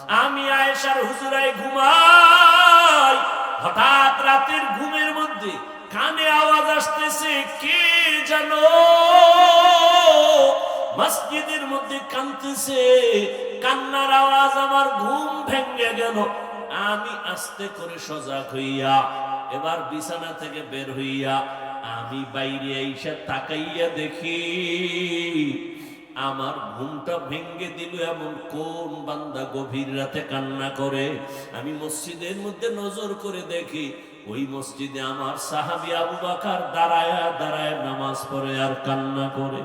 আমি আয়েশার হুজুরায় ঘুমাই, হঠাৎ রাতের ঘুমের মধ্যে কানে আওয়াজ আসতেছে, কে যেন মসজিদের মধ্যে কাঁদতেছে। কান্নার আওয়াজ, আমার ঘুম ভেঙে গেল। আমি আস্তে করে সজাগ হইয়া এবার বিছানা থেকে বের হইয়া আমি বাইরে এসে তাকাইয়া দেখি আমার ঘুমটা ভেঙ্গে দিল এমন কোন বান্দা গভীর রাতে কান্না করে। আমি মসজিদের মধ্যে নজর করে দেখি ওই মসজিদে আমার সাহাবী আবু বকর দাঁড়ায় দাঁড়ায় নামাজ পড়ে আর কান্না করে।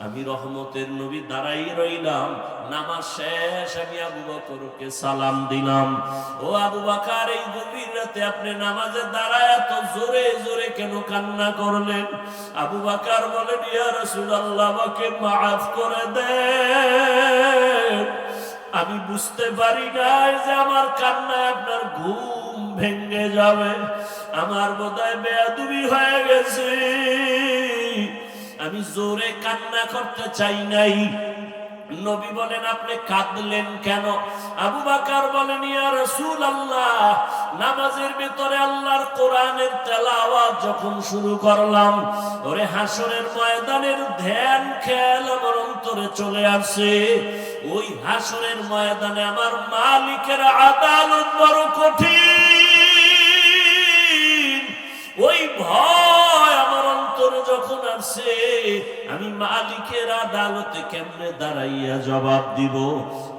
আমি রহমতের নবী দাঁড়াই রইলাম। নামাজ শেষ, আমি আবু বকরকে সালাম দিলাম, ও আবু বকর, এই গভীর রাতে আপনি নামাজে দাঁড়ায় এত জোরে জোরে কেন কান্না করলেন? আবু বকর বলেন, ইয়া রাসূলুল্লাহ, আমাকে মাফ করে দেন। আমি বুঝতে পারি নাই যে আমার কান্নায় আপনার ঘুম ভেঙে যাবে। আমার বোধহয় বেয়াদবি হয়ে গেছে। আমি জোরে কান্না করতে চাই নাই। নবী বলেন, আপনি কাঁদলেন কেন? আবু বকর বলেন, ইয়া রাসূলুল্লাহ, নামাজের ভিতরে আল্লাহর কোরআনের তেলাওয়াত যখন শুরু করলাম, ওরে হাসরের ময়দানের ধ্যান খেয়াল আমার অন্তরে চলে আসে। ওই হাসরের ময়দানে আমার মালিকের আদালত বড় কঠিন। ওই ভয় আমার অন্তরে যখন আসে, আমি মালিকের আদালতে কেমনে দাঁড়াইয়া জবাব দিব,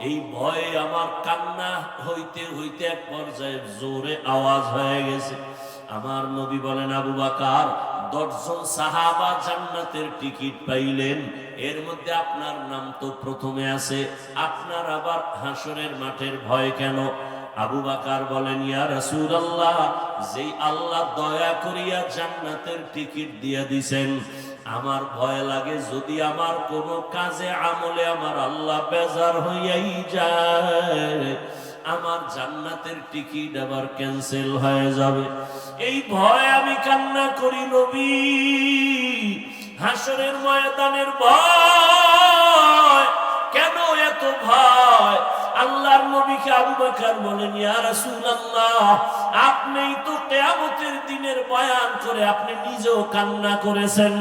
এই ভয়ে আমার কান্না হইতে হইতে এক পর্যায়ে জোরে আওয়াজ হয়ে গেছে। আমার নবী বলেন, আবু বকর, 10 জন সাহাবা জান্নাতের টিকিট পাইলেন, এর মধ্যে আপনার নাম তো প্রথমে আছে, আপনার আবার হাসরের মাঠের ভয় কেন? আবু বকর বলেন, ইয়া রাসূলুল্লাহ, যেই আল্লাহ দয়া করিয়া জান্নাতের টিকিট দিয়া দিবেন, আমার ভয় লাগে যদি আমার কোন কাজে আমলে আমার আল্লাহ বেজার হইয়াই যায়, আমার জান্নাতের টিকিট আবার ক্যান্সেল হয়ে যাবে। এই ভয় আমি কান্না করি নবী। হাসরের ময়দানের ভয় কেন এত ভয়? আল্লাহর নবীকে আবু বকর বলেন, ইয়া রাসূলুল্লাহ, আপনিই তো কিয়ামতের দিনের বয়ান করে আপনি নিজেও কান্না করেছেন।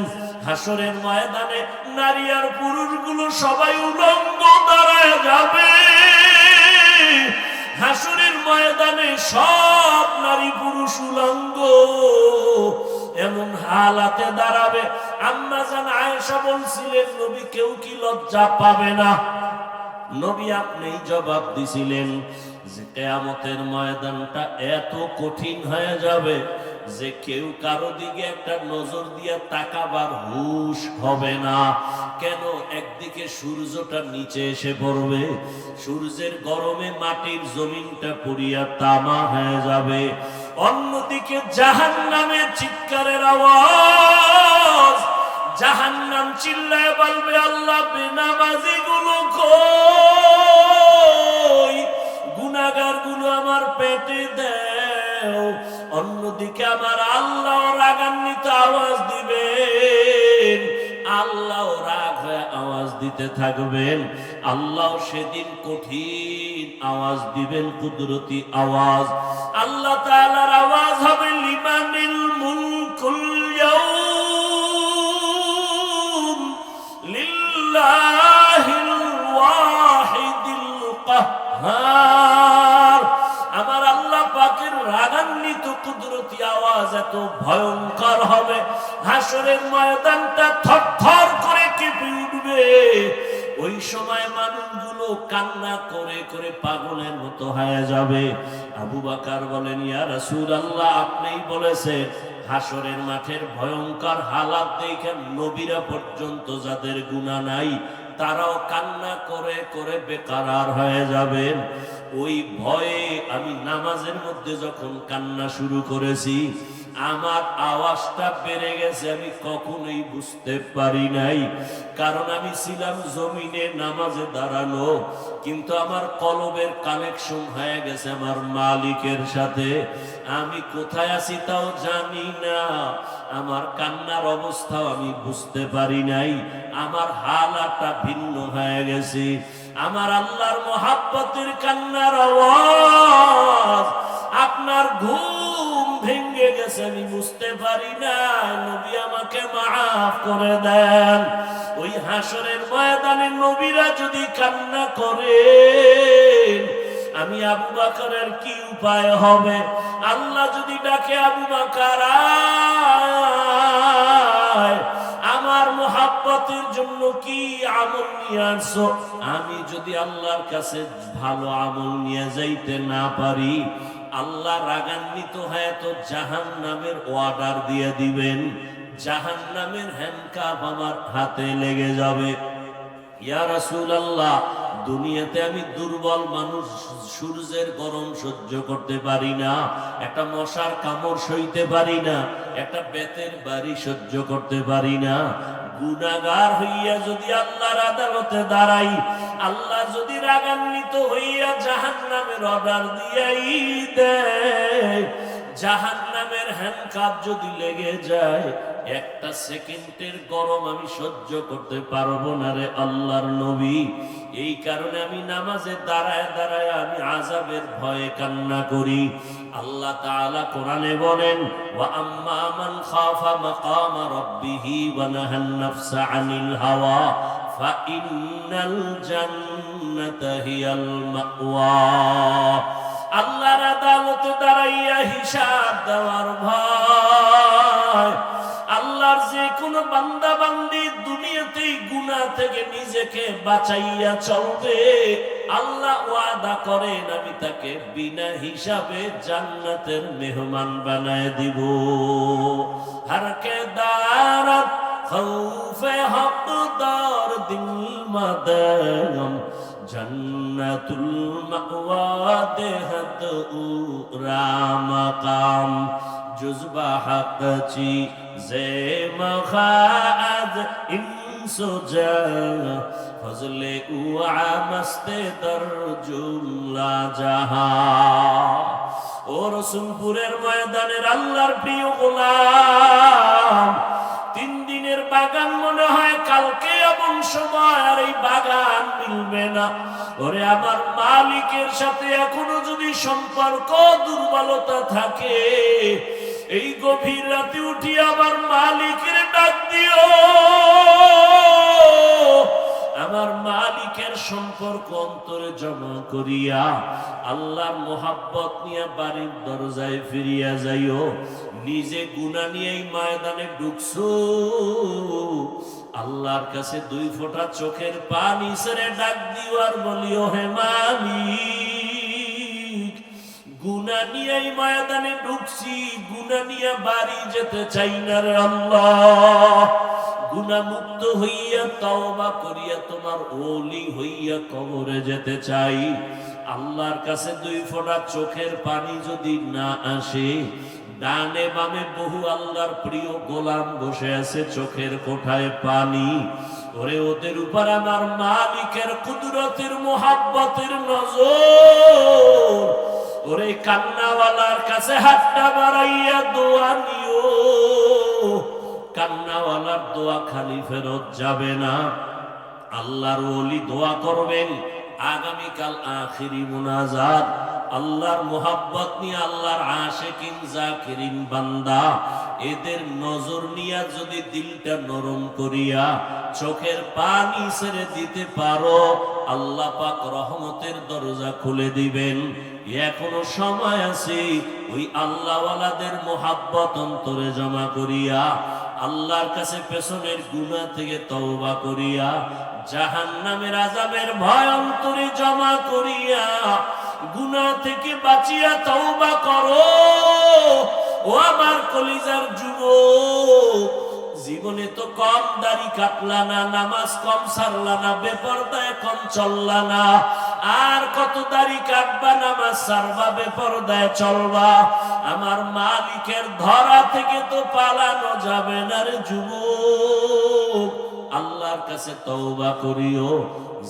হাসরের ময়দানে নারী আর পুরুষগুলো সবাই উলঙ্গ দাঁড়ায় যাবে। হাসরের ময়দানে সব নারী পুরুষ উলঙ্গ এমন হালাতে দাঁড়াবে। আম্মা জান আয়েশা বলছিলেন, নবী, কেউ কি লজ্জা পাবে না? নবী আপনিই জবাব দিছিলেন যে কিয়ামতের ময়দানটা এত কঠিন হয়ে যাবে যে কেউ কারো দিকে একটা নজর দিয়ে তাকাবার হুঁশ হবে না। কেন? একদিকে সূর্যটা নিচে এসে পড়বে, সূর্যের গরমে মাটির জমিনটা পুড়িয়া তামা হয়ে যাবে। অন্যদিকে জাহান্নামের চিৎকারের আওয়াজ, জাহান্নাম চিল্লায় বলবে, আল্লাহ, বেনামাজি গুলো কই, গুনাহগার গুলো আমার পেটে দাও। অন্যদিকে আমার আল্লাহ রাগান্বিত আওয়াজ দিবেন, আল্লাহ রাগ হয়ে আওয়াজ দিতে থাকবেন। আল্লাহ সেদিন কঠিন আওয়াজ দিবেন, কুদরতি আওয়াজ। আল্লাহ তাআলার আওয়াজ হবে, লিমানিল মুলকুল ইয়াউম লিল্লাহিল ওয়াহিদিল কাহ্হার। আমার আল্লাহ পাকের রাগান্বিত কুদরতি আওয়াজ এত ভয়ঙ্কর হবে, হাসরের ময়দানটা থরথর করে কেঁপে উঠবে। ওই সময় মানুষগুলো কান্না করে করে পাগলের মতো হয়ে যাবে। আবু বকর বলেন, ইয়া রাসূলুল্লাহ, আপনিই বলেছেন হাসরের মাঠের ভয়ঙ্কর হালাত দেখে নবীরা পর্যন্ত যাদের গুনাহ নাই তারাও কান্না করে করে বেকারার হয়ে যাবেন। ওই ভয়ে আমি নামাজের মধ্যে যখন কান্না শুরু করেছি, আমার আওয়াজটা বেড়ে গেছে, আমি কখনোই বুঝতে পারি নাই। কারণ আমি ছিলাম জমিনে নামাজে দাঁড়ানো, কিন্তু আমার কলবের কানেকশন হয়ে গেছে আমার মালিকের সাথে। আমি কোথায় আছি তাও জানি না, আমার কান্নার অবস্থাও আমি বুঝতে পারি নাই, আমার হালাতটা ভিন্ন হয়ে গেছে। আমার আল্লাহর মোহাব্বতের কান্নার আওয়াজ। আপনার ঘুম ভেঙে গেছে, আমি বুঝতে পারি না, নবী আমাকে মাফ করে দেন। ওই হাসরের ময়দানে নবীরা যদি কান্না করে, আমি আবু বকরের কি উপায় হবে? আল্লাহ যদি ডাকে, আবু বকর আয়, আমার মোহাব্বতের জন্য কি আমল নিয়ে আসছো? আমি যদি আল্লাহর কাছে ভালো আমল নিয়ে যাইতে না পারি, আল্লাহ রাগান্বিত হয়ে তো জাহান্নামের অর্ডার দিয়ে দিবেন, জাহান্নামের হ্যান্ডকাপ আমার হাতে লেগে যাবে। ইয়া রাসূলুল্লাহ, দুনিয়াতে আমি দুর্বল মানুষ, সূর্যের গরম সহ্য করতে পারি না, একটা মশার কামড় সইতে পারি না, একটা বেতের বাড়ি সহ্য করতে পারি না। গুনাহগার হইয়া যদি আল্লাহর আদালতে দাঁড়াই, আল্লাহ যদি রাগান্বিত হইয়া জাহান্নামের অর্ডার দিয়াই দেয়, জাহান্নামের হ্যান্ডকাপ যদি লেগে যায়, একটা সেকেন্ডের গরম আমি সহ্য করতে পারবো না রে আল্লাহর নবী। এই কারণে আমি নামাজে দাঁড়ায় দাঁড়ায় আমি আযাবের ভয়ে কান্না করি। আল্লাহ তাআলা কোরআনে বলেন, ওয়া আম্মা মান খাফা মাকামা রাব্বিহি ওয়া নাহান নাফসা আনিল হাওয়া ফা ইন্নাল জান্নাতা হিয়াল মাওয়া। আল্লাহর আদালতে দাঁড়াইয়া হিসাব দেওয়ার ভয়। আল্লাহর যে কোনো বান্দা বান্দি দুনিয়াতেই গুনাহ থেকে নিজেকে বাঁচাইয়া চলবে, আল্লাহ ওয়াদা করেন আমি তাকে বিনা হিসাবে জান্নাতের মেহমান বানায় দিব। হরকে দারত খৌফে হকদার দিল মাদাম জন্নতুল মাওয়া দেহত উরামাকাম जुज़्बा हक़ ची ज़े मख़ाज़ इंसुजा फज़ले उआ मस्ते दर जुमला जहां। ও রসুলপুরের ময়দানের আল্লাহর প্রিয় গোলাম, 3 দিনের বাগান মনে হয় কালকে এবং সময় আর এই বাগান মিলবে না। ওরে আমার মালিকের সাথে এখনো যদি সম্পর্ক দুর্বলতা থাকে, এই গভীর রাতে উঠি আমার মালিকের ডাক দিও। আমার মালিকের সম্পর্ক অন্তরে জমা করিয়া আল্লাহর মোহাব্বত নিয়ে বাড়ির দরজায় ফিরিয়া যাইও। নিজে গুনাহ নিয়েই ময়দানে ঢুকছো, আল্লাহর কাছে 2 ফোঁটা চোখের পানি ছেড়ে ডাক দিও আর বলিও, হে মালিক, গুনাহ নিয়েই ময়দানে ঢুকছি, গুনাহ নিয়ে বাড়ি যেতে চাই না রে আল্লাহ। গুনাহ মুক্ত হইয়া তওবা করিয়া তোমার ওলি হইয়া কবরে যেতে চাই। আল্লাহর কাছে 2 ফোঁটা চোখের পানি যদি না আসে, ডানে বামে বহু আল্লাহর প্রিয় গোলাম বসে আছে চোখের কোঠায় পানি। ওরে ওদের উপর আমার মালিকের কুদরতের মোহাব্বতের নজর। ওরে কান্নাওয়ালার কাছে হাতটা বাড়াইয়া দোয়া নিও, কান্নাওয়ালার দোয়া খালি ফেরত যাবে না। আল্লাহর ওলি দোয়া করবেন, আগামীকাল আখিরি মুনাজাত। আল্লাহর মোহাব্বত নিয়ে আল্লাহর আশিকিন জাকিরিন বান্দা, এদের নজর নিয়া যদি দিলটা নরম করিয়া চোখের পানি ছেড়ে দিতে পারো, আল্লাহ পাক রহমতের দরজা খুলে দিবেন। এখনো সময় আছে, ওই আল্লাহওয়ালাদের মোহাব্বত অন্তরে জমা করিয়া আল্লাহর কাছে পেছনের গুনাহ থেকে তওবা করিয়া জাহান্নামের আযাবের ভয় অন্তরে জমা করিয়া গুনাহ থেকে বাঁচিয়া তওবা করো। ও আমার কলিজার যুবক, জীবনে তো কম দাড়ি কাটলা না, নামাজ কম ছাড়লা না, বেপরদায় কম চললা না, আর কত দাড়ি কাটবা, নামাজ ছাড়বা, বেপরদায় চলবা। আমার মালিকের ধরা থেকে তো পালানো যাবে না রে যুবক। আল্লাহর কাছে তওবা করিও।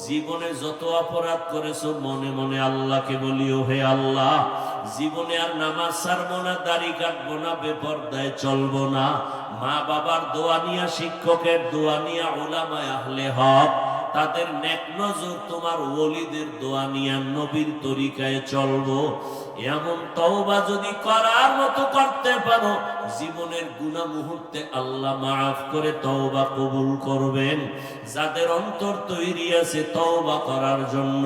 জীবনে যত অপরাধ করেছো মনে মনে আল্লাহকে বলিও, হে আল্লাহ, জীবনে আর নামাজ ছাড়বো না, দাড়ি কাটবো না, বেপরদায় চলবো না। মা বাবার দোয়া নিয়া, শিক্ষকের দোয়া নিয়া, উলামায়ে আহলে হক তাদের নেক নজর তোমার ওলিদের দোয়া নিয়ে নবীর তরিকায় চলবো, এমন তওবা যদি করার মতো করতে পারো, জীবনের গুনাহ মুহূর্তে আল্লাহ মাফ করে তওবা কবুল করবেন। যাদের অন্তর তৈরি আছে তওবা করার জন্য,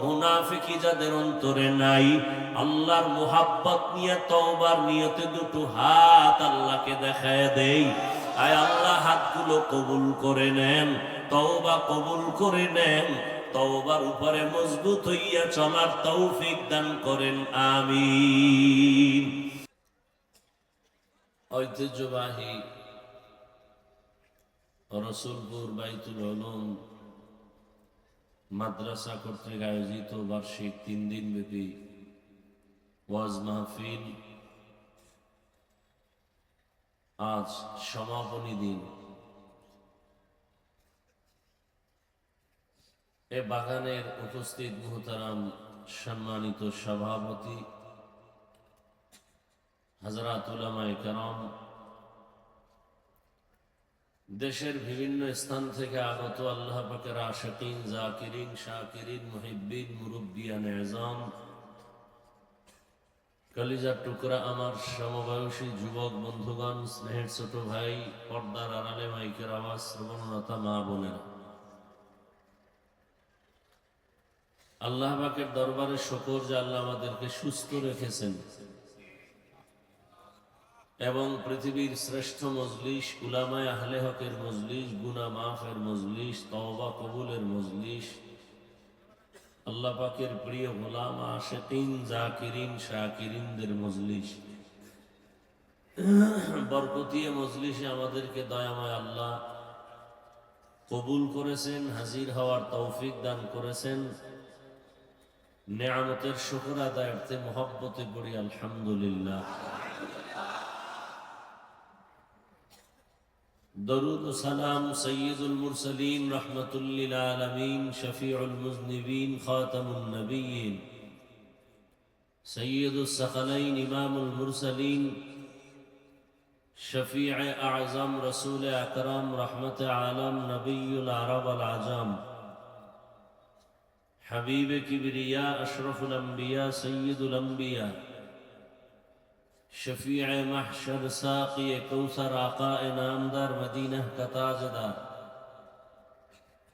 মুনাফিকি যাদের অন্তরে নাই, আল্লাহর মুহাব্বত নিয়ে তওবার নিয়তে দুটো হাত আল্লাহকে দেখায় দেই। আয় আল্লাহ, হাতগুলো কবুল করে নেন, তওবা কবুল করে নেন, তওবার উপরে মজবুত হইয়া চলার তৌফিক দান করেন, আমিন। ঐতিহ্যবাহী রসুলপুর বাইতুল উলুম মাদ্রাসা কর্তৃক আয়োজিত বার্ষিক 3 দিন ব্যাপী ওয়াজ মাহফিল আজ সমাপনী দিন। এ বাগানের উপস্থিত মুহতারাম সম্মানিত সভাপতি হযরত উলামায়ে কেরাম, দেশের বিভিন্ন স্থান থেকে আগত আল্লাহ পাকের আশিকিন, জাকিরিন, শাকিরিন, মুহিব্বিন, মুরব্বিয়ান এজাম, কলিজার টুকরা আমার সমবয়সী যুবক বন্ধুগণ, স্নেহের ছোট ভাই, পর্দার আড়ালে মাইকের আওয়াজ শ্রবণরতা মা বোনেরা, আল্লাহ পাকের দরবারে শুকর যে আল্লাহ আমাদেরকে সুস্থ রেখেছেন এবং পৃথিবীর শ্রেষ্ঠ মজলিস, উলামায়ে আহলে হকের মজলিস, গুনাহ মাফের মজলিস, তওবা কবুলের মজলিস, আল্লাহ পাকের প্রিয় গোলাম আশিকিন, জাকিরিন, শাকিরিনদের মজলিস, বরকতিয়ে মজলিসে আমাদেরকে দয়াময় আল্লাহ কবুল করেছেন, হাজির হওয়ার তৌফিক দান করেছেন। নেয়ামতের শুকর আদায়ার্থে মুহাব্বতে পড়ি আলহামদুলিল্লাহ। দরুদ ও সালাম সৈয়দুল মুরসালিন, রহমাতুল লিল আলামিন, শফিউল মুজনিবিন, খাতামুন নবিয়্যিন, সৈয়দুস সাকালাইন, ইমামুল মুরসালিন, শফিউ আযম, রাসূল আকরাম, রহমতে আলম, নবিয়ুল আরব ওয়াল আজম, হাবিবে কিবরিয়া, আশরাফুল আম্বিয়া, সৈয়দুল আম্বিয়া, शफीअ महशर, साक़ी कौसर, आका नामदार, मदीना का ताजदार,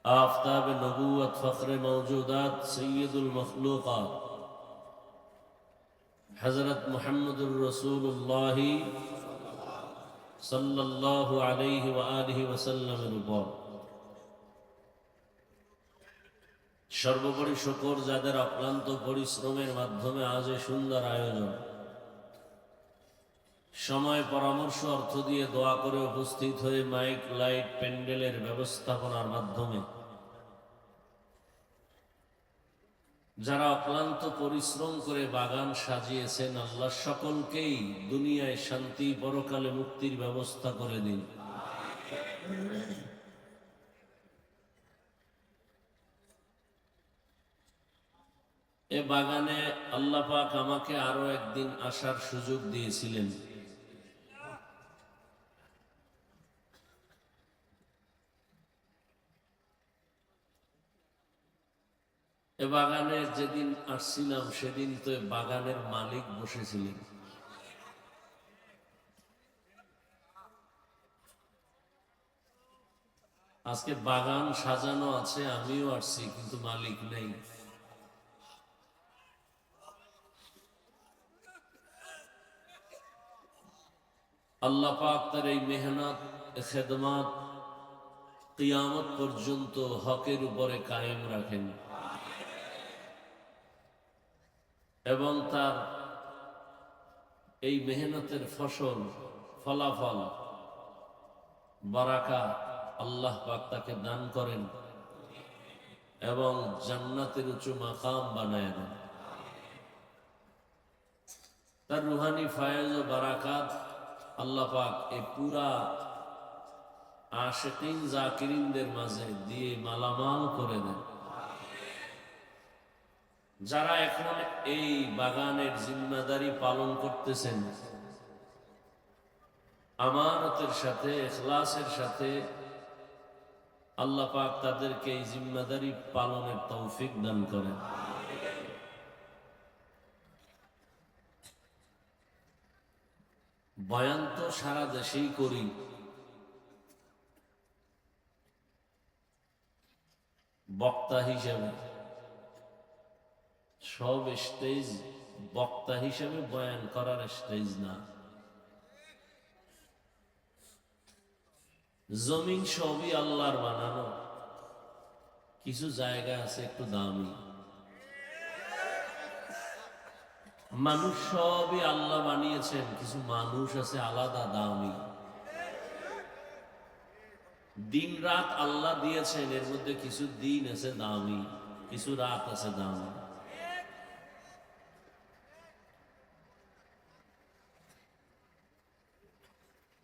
आफताब नबूवत, फ़ख्र मौजूदात, सय्यदुल मखलूक़ात, हज़रत मुहम्मदुर रसूलुल्लाह सल्लल्लाहु अलैहि व आलिहि वसल्लम উপর সর্বোপরি শুকর যাদের অক্লান্ত পরিশ্রমের মাধ্যমে আজ এই সুন্দর আয়োজন, সময়, পরামর্শ, অর্থ দিয়ে দোয়া করে উপস্থিত হয়ে মাইক, লাইট, প্যান্ডেলের ব্যবস্থাপনার মাধ্যমে যারা অক্লান্ত পরিশ্রম করে বাগান সাজিয়েছেন, আল্লাহ সকলকেই দুনিয়ায় শান্তি, পরকালে মুক্তির ব্যবস্থা করে দিন। এ বাগানে আল্লাহ পাক আমাকে আরো একদিন আসার সুযোগ দিয়েছিলেন। এ বাগানে যেদিন আসছিলাম সেদিন তো বাগানের মালিক বসেছিলেন। আজকে বাগান সাজানো আছে, আমিও আসছি, কিন্তু মালিক নেই। আল্লাহ পাক তার এই মেহনত, খেদমত কিয়ামত পর্যন্ত হকের উপরে কায়েম রাখেন এবং তার এই মেহনতের ফসল, ফলাফল, বারাকা আল্লাহ পাক তাকে দান করেন এবং জান্নাতের উঁচু মাকাম বানায় দেন। তার রুহানি ফায়েজ ও বারাকাত আল্লাহ পাক এই পুরা আশিকিন, জাকিরিনদের মাঝে দিয়ে মালামাল করে দেন। যারা এখন এই বাগানের জিম্মাদারি পালন করতেছেন, আমানতের সাথে, ইখলাসের সাথে, আল্লাহ পাক তাদেরকে এই জিম্মাদারি পালনের তৌফিক দান করেন। বয়ান তো সারা দেশেই করি, বক্তা হিসেবে সব স্টেজ বক্তা হিসেবে বয়ান করার স্টেজ না। জমিন সবই আল্লাহর বানানো, কিছু জায়গা আছে একটু দামি। মানুষ সবই আল্লাহ বানিয়েছেন, কিছু মানুষ আছে আলাদা দামি। দিন রাত আল্লাহ দিয়েছেন, এর মধ্যে কিছু দিন আছে দামি, কিছু রাত আছে দামি।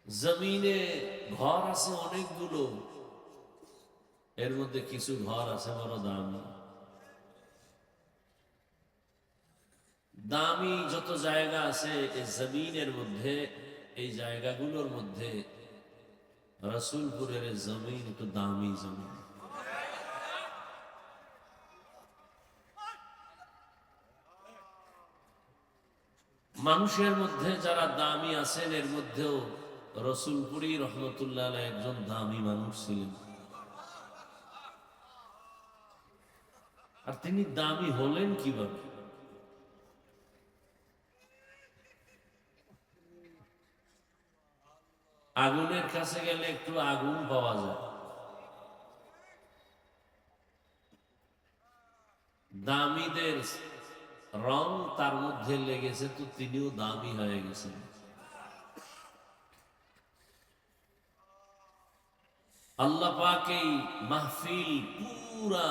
জমিনে ঘর আছে অনেকগুলো, এর মধ্যে কিছু ঘর আছে বড় দামি। দামি যত জায়গা আছে এই জমিনের মধ্যে, এই জায়গাগুলোর মধ্যে রসুলপুরের জমিন একটু দামি জমিন। মানুষের মধ্যে যারা দামি আছেন এর মধ্যেও রসুলপুরি রহমতুল্লাহ আলাইহি একজন দামি মানুষ ছিলেন। আর তিনি দামি হলেন কিভাবে? আগুনের কাছে গেলে একটু আগুন পাওয়া যায়, দামিদের রং তার মধ্যে লেগেছে, তো তিনিও দামি হয়ে গেছেন। আল্লাহ পাক এই মাহফিল পুরা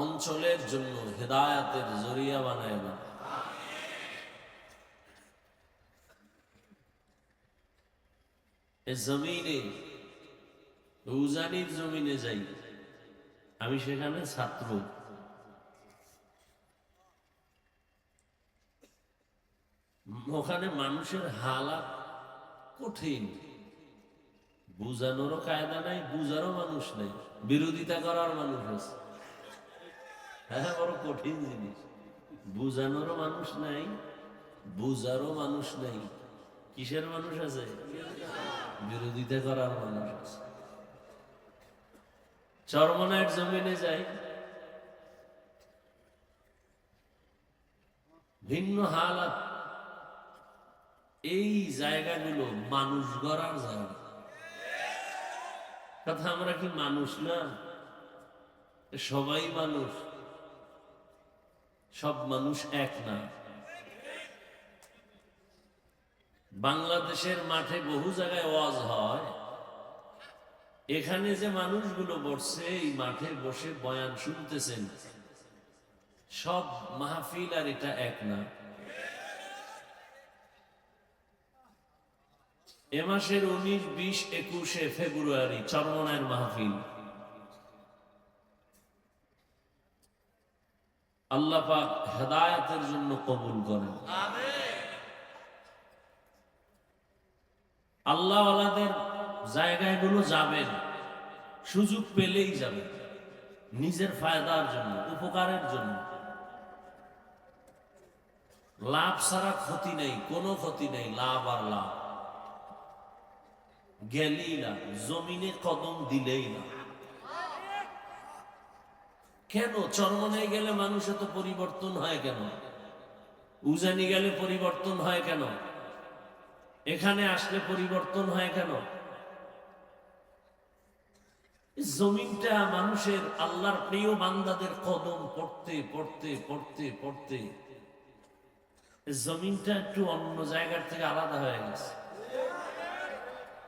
অঞ্চলের জন্য হেদায়াতের জরিয়া বানায় দেন। এ জমিনে উজানির জমিনে যাই, আমি সেখানে ছাত্র। ওখানে মানুষের হালাত কঠিন, বুঝানোরও কায়দা নাই, বুঝারও মানুষ নাই, বিরোধিতা করার মানুষ আছে। হ্যাঁ, বড় কঠিন জিনিস। বুঝানোরও মানুষ নাই, বুঝারও মানুষ নাই, কিসের মানুষ আছে? বিরোধিতা করার মানুষ আছে। চরমনায়ের জমিনে যাই, ভিন্ন হালাত। এই জায়গাগুলো মানুষ গড়ার জায়গা। কথা, আমরা কি মানুষ না? সবাই মানুষ, সব মানুষ এক না। বাংলাদেশের মাঠে বহু জায়গায় ওয়াজ হয়, এখানে যে মানুষগুলো বসছে এই মাঠে বসে বয়ান শুনতেছেন, সব মাহফিল আর এটা এক না। এ মাসের 19, 20, 21 ফেব্রুয়ারি চরমনায়ের মাহফিল। আল্লাহ পাক হেদায়েতের জন্য কবুল করেন। আল্লাহ ওয়ালাদের জায়গাগুলো যাবেন, সুযোগ পেলেই যাবেন, নিজের ফায়দার জন্য, উপকারের জন্য। লাভ ছাড়া ক্ষতি নেই, কোনো ক্ষতি নেই, লাভ আর লাভ। গেলেই না, জমিনে কদম দিলেই না। কেন চরমনায় গেলে মানুষ এত পরিবর্তন হয় কেন? উজানি গেলে পরিবর্তন হয় কেন? এখানে আসলে পরিবর্তন হয় কেন? জমিনটা মানুষের, আল্লাহর প্রিয় বান্দাদের কদম পড়তে পড়তে পড়তে পড়তে জমিনটা একটু অন্য জায়গার থেকে আলাদা হয়ে গেছে।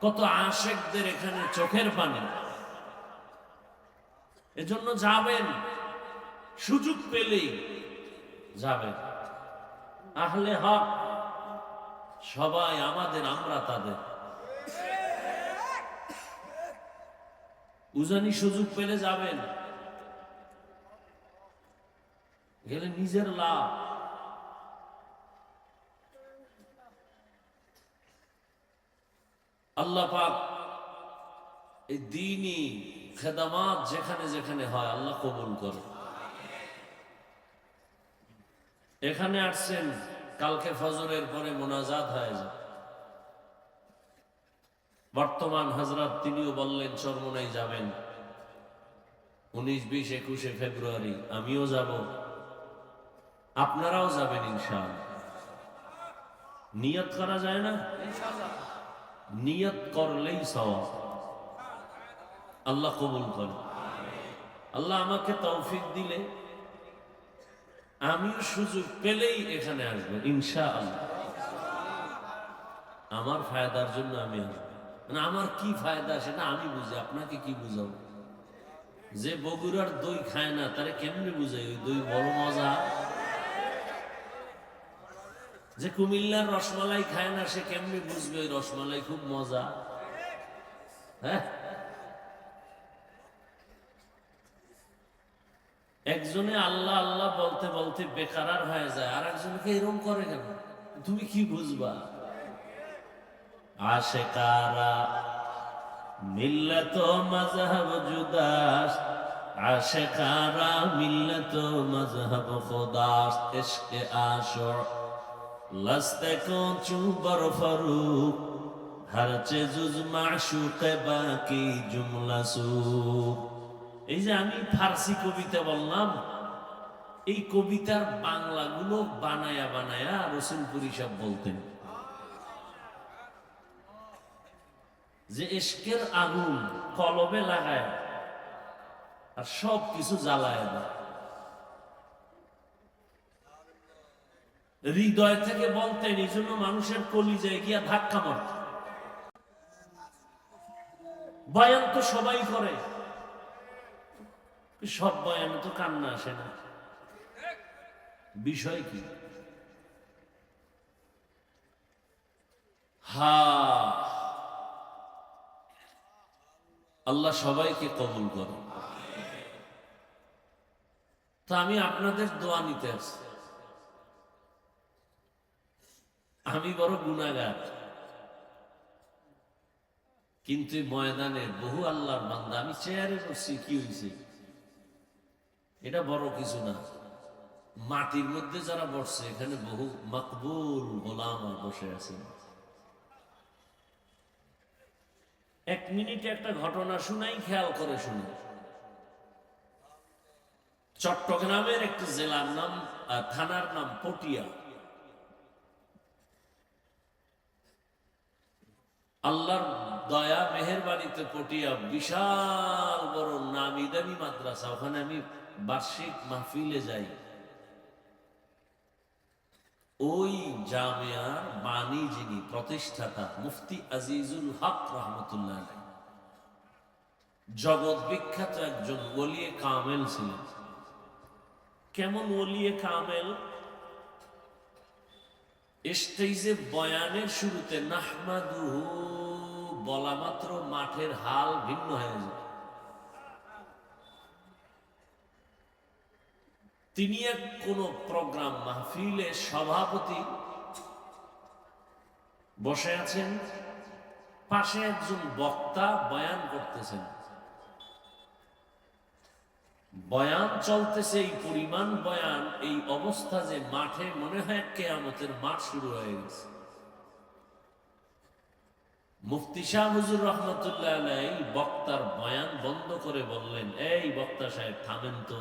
কত আশেকদের এখানে চোখের পানি। এজন্য যাবেন, সুযোগ পেলেই যাবেন। আহলে হক সবাই আমাদের, আমরা তাদের। উজানি সুযোগ পেলে যাবেন, গেলে নিজের লাভ। আল্লাহ পাক এই দ্বীনি খেদমাত যেখানে যেখানে হয় আল্লাহ কবুল করে। এখানে আসছেন, কালকে ফজরের পরে মোনাজাত হয়ে যায়। বর্তমান হযরত তিনিও বললেন চরমোনাই যাবেন 19, 20, 21 ফেব্রুয়ারি। আমিও যাব, আপনারাও যাবেন ইনশাআল্লাহ। নিয়ত করা যায় না? নিয়ত করলেই সওয়াব। আল্লাহ কবুল করে। আল্লাহ আমাকে তৌফিক দিলে আমিও সুযোগ পেলেই এখানে আসবো ইনশাআল্লাহ। আমার ফায়দার জন্য আমি আসবো। মানে আমার কি ফায়দা সেটা আমি বুঝি, আপনাকে কি বুঝাবো? যে বগুড়ার দই খায় না তারে কেমনে বুঝাই ওই দই বড় মজা? যে কুমিল্লার রসমালাই খায় না সে কেমনে বুঝবে ওই রসমালাই খুব মজা? হ্যাঁ, একজনে আল্লাহ আল্লাহ বলতে বলতে বেকারার হয়ে যায়, আর একজনকে এরকম করে কেন? তুমি কি বুঝবা? আশেকারা মিল্লত মাযহাব জুদাস, আশেকারা মিল্লত মাযহাব খুদাস, ইশকে আশর লস্তে কো চুবর ফরুক, হর চেজুজ মাশুকে বাকি জুমলা সুক। এই যে আমি ফার্সি কবিতা বললাম, এই কবিতার বাংলাগুলো বানায়া বানায়া রসুলপুরি সব বলতেন যে ইশকের আগুন কলবে লাগায় আর সব কিছু জ্বালায় দেয়। হৃদয় থেকে বলতেন, এই জন্য মানুষের কলিজায় গিয়া ধাক্কা মারত। বয়ান তো সবাই করে, সব বয়ানে তো কান্না আসে না। বিষয় কি? আল্লাহ সবাইকে কবুল করে। তো আমি আপনাদের দোয়া নিতে আসছি। আমি বড় গুনাহগার, কিন্তু ময়দানে বহু আল্লাহর বান্দা। আমি চেয়ারে বসছি, কি হয়েছে? এটা বড় কিছু না। মাটির মধ্যে যারা বসছে এখানে বহু মকবুল গোলাম বসে আছে। 1 মিনিটে একটা ঘটনা শুনাই, খেয়াল করে শুনে। চট্টগ্রামের একটি জেলার নাম, থানার নাম পটিয়া। আল্লাহর দয়া মেহেরবানিতে পটিয়া বিশাল বড় নামি দামি মাদ্রাসা। ওখানে আমি বার্ষিক মাহফিলে যাই। ওই জামিয়ার বাণী যিনি প্রতিষ্ঠাতা মুফতি আজিজুল হক রহমতুল্লাহ, জগৎ বিখ্যাত একজন ওলিয়ে কামেল ছিলেন। কেমন ওলিয়ে কামেল? স্টেজে বয়ানের শুরুতে নাহমাদুহু বলা মাত্র মাঠের হাল ভিন্ন হয়ে যায়। তিনি এক কোন প্রোগ্রাম মাহফিলে সভাপতি বসে আছেন, পাশে একজন বক্তা বয়ান করতেছেন। বয়ান চলতেছে, এই পরিমাণ বয়ান, এই অবস্থা যে মাঠে মনে হয় কিয়ামতের মাঠ শুরু হয়ে গেছে। মুফতি শাহ হুজুর রহমতুল্লাহ আলাইহি বক্তার বয়ান বন্ধ করে বললেন, এই বক্তা সাহেব থামেন তো।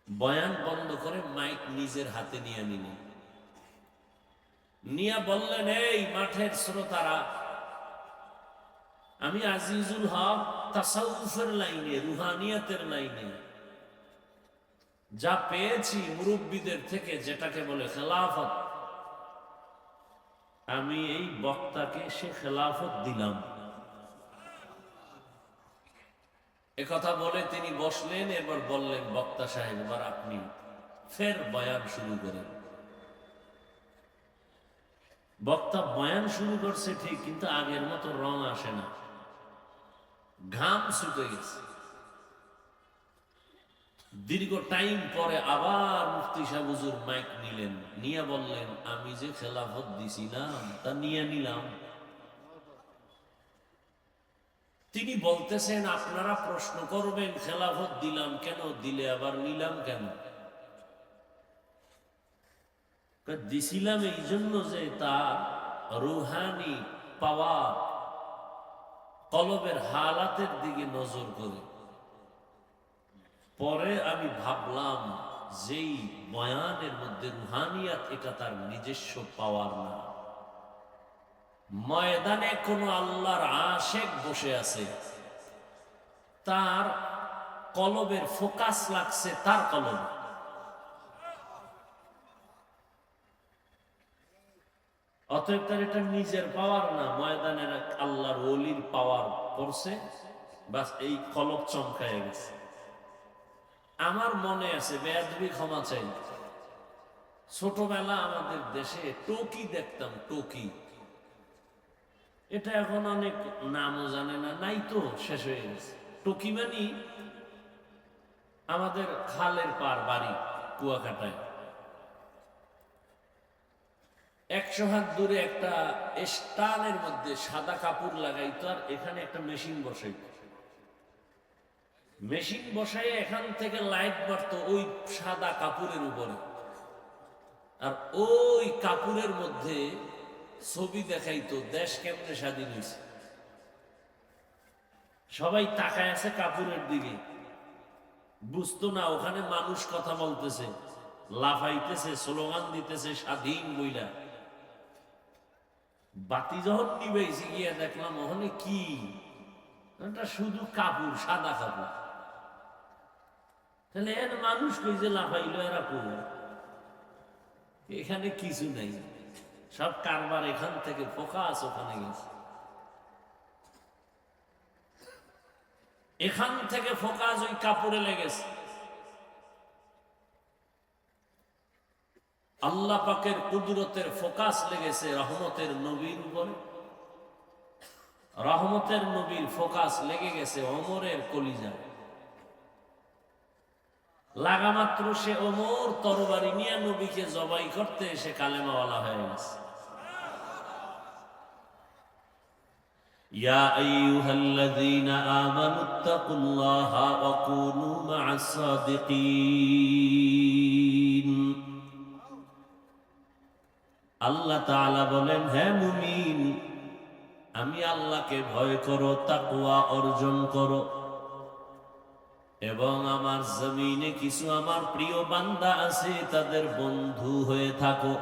বয়ান বন্ধ করে মাইক নিজের হাতে নিয়ে নিলেন, নিয়ে বললেন, এই মাঠের শ্রোতারা, আমি আজিজুল হক তাসাউফের লাইনে, রুহানিয়াতের লাইনে যা পেয়েছি মুরব্বীদের থেকে, যেটাকে বলে খেলাফত, আমি এই বক্তাকে সে খেলাফত দিলাম। একথা বলে তিনি বসলেন। এবার বললেন, বক্তা সাহেব এবার আপনি ফের বয়ান শুরু করেন। বক্তা বয়ান শুরু করছে ঠিক, কিন্তু আগের মতো রং আসে না, ঘাম ছুটে গেছে। দীর্ঘ টাইম পরে আবার মুফতি সাহেব হুজুর মাইক নিলেন, নিয়ে বললেন, আমি যে খেলাফত দিছিলাম তা নিয়ে নিলাম। তিনি বলতেছেন আপনারা প্রশ্ন করবেন খেলাফত দিলাম কেন, দিলে আবার নিলাম কেন? দিছিলাম এই জন্য যে তার রুহানি পাওয়ার, কলবের হালাতের দিকে নজর করে। পরে আমি ভাবলাম যেই বয়ানের মধ্যে রুহানিয়াত, এটা তার নিজস্ব পাওয়ার না। ময়দানে কোন আল্লাহর আশেক বসে আছে, তার কলবের ফোকাস লাগছে তার কলবে। অতএব তার এটা নিজের পাওয়ার না, ময়দানের আল্লাহর ওলির পাওয়ার পড়ছে, বাস এই কলব চমকায় গেছে। আমার মনে আছে, বেয়াদবি ক্ষমা চাই, ছোটবেলা আমাদের দেশে টকি দেখতাম, টকি। এটা এখন অনেক নামও জানে না, নাই তো, শেষ হয়ে গেছে। টকি মানে আমাদের খালের পার বাড়ি কুয়াকাটায়, 100 হাত দূরে একটা স্টানের মধ্যে সাদা কাপড় লাগাইতো, আর এখানে একটা মেশিন বসাইতো। মেশিন বসাই এখান থেকে লাইট মারতো ওই সাদা কাপড়ের উপরে, আর ওই কাপড়ের মধ্যে ছবি দেখাইতো দেশ কেমনে স্বাধীন হয়েছে। সবাই তাকায় আছে কাপড়ের দিকে, বুঝতো না ওখানে মানুষ কথা বলতেছে, লাফাইতেছে, স্লোগান দিতেছে স্বাধীন বইলা। বাতি যখন নিবেছি গিয়ে দেখলাম ওখানে কি, এটা শুধু কাপড়, সাদা কাপড়। তাহলে এর মানুষ কই যে লাফাইলো, এরা কই? এখানে কিছু নেই, সব কারবার এখান থেকে ফোকাস ওখানে গেছে, এখান থেকে ফোকাস ওই কাপড়ে লেগেছে। আল্লাহ পাকের কুদরতের ফোকাস লেগেছে রহমতের নবীর উপরে, রহমতের নবীর ফোকাস লেগে গেছে ওমরের কলিজায়। লাগা মাত্র সে ওমর তরবারি নিয়ে নবীকে জবাই করতে এসে কালেমাওয়ালা হয়ে গেছে। ইয়া আইয়ুহাল্লাযীনা আমানুত্তাকুল্লাহা ওয়া কুনু মা'আস সাদিকিন। আল্লাহ তাআলা বলেন, হে মুমিন, আমি আল্লাহকে ভয় করো, তাকওয়া অর্জন করো, এবং আমার জমিনে কিছু আমার প্রিয় বান্দা আছে, তাদের বন্ধু হয়ে থাকো।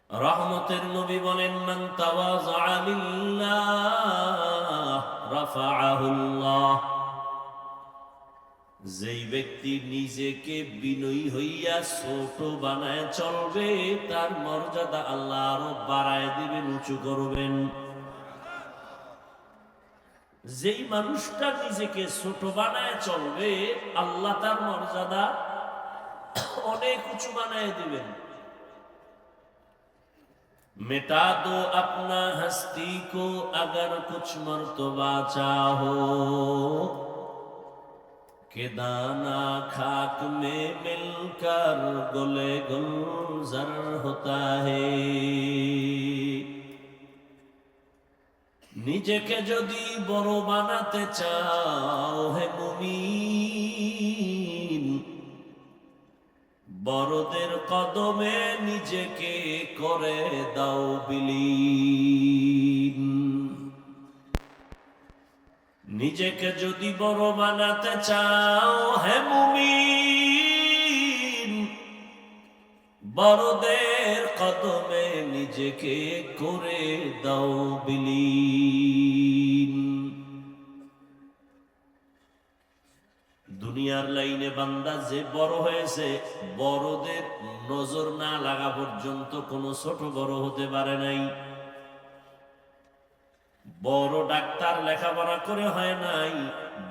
রহমতের নবী বলেন, মান তাওয়াযআ লিল্লাহ রাফাআহুল্লাহ। যেই ব্যক্তি নিজেকে বিনয়ী হইয়া ছোট বানায় চলবে, তার মর্যাদা আল্লাহ আরো বাড়ায় দিবেন, উঁচু করবেন। যেই মানুষটা নিজেকে ছোট বানায় চলবে, আল্লাহ তার মর্যাদা অনেক উঁচু বানায় দিবেন। मिटा दो अपना हस्ती को अगर कुछ मर्तबा चाहो, कि दाना खाक में मिलकर गुले गुलजार होता है। নিজেকে যদি বড় বানাতে চাও হে মুমিন, বড়দের কদমে নিজেকে করে দাও বিলীন। নিজেকে যদি বড় বানাতে চাও হে মুমিন, বড়দের কদমে নিজেকে করে দাও বিলীন। দুনিয়ার লাইনে বান্দা যে বড় হয়েছে, বড়দের নজর না লাগা পর্যন্ত কোনো ছোট বড় হতে পারে নাই। বড় ডাক্তার লেখাপড়া করে হয় নাই,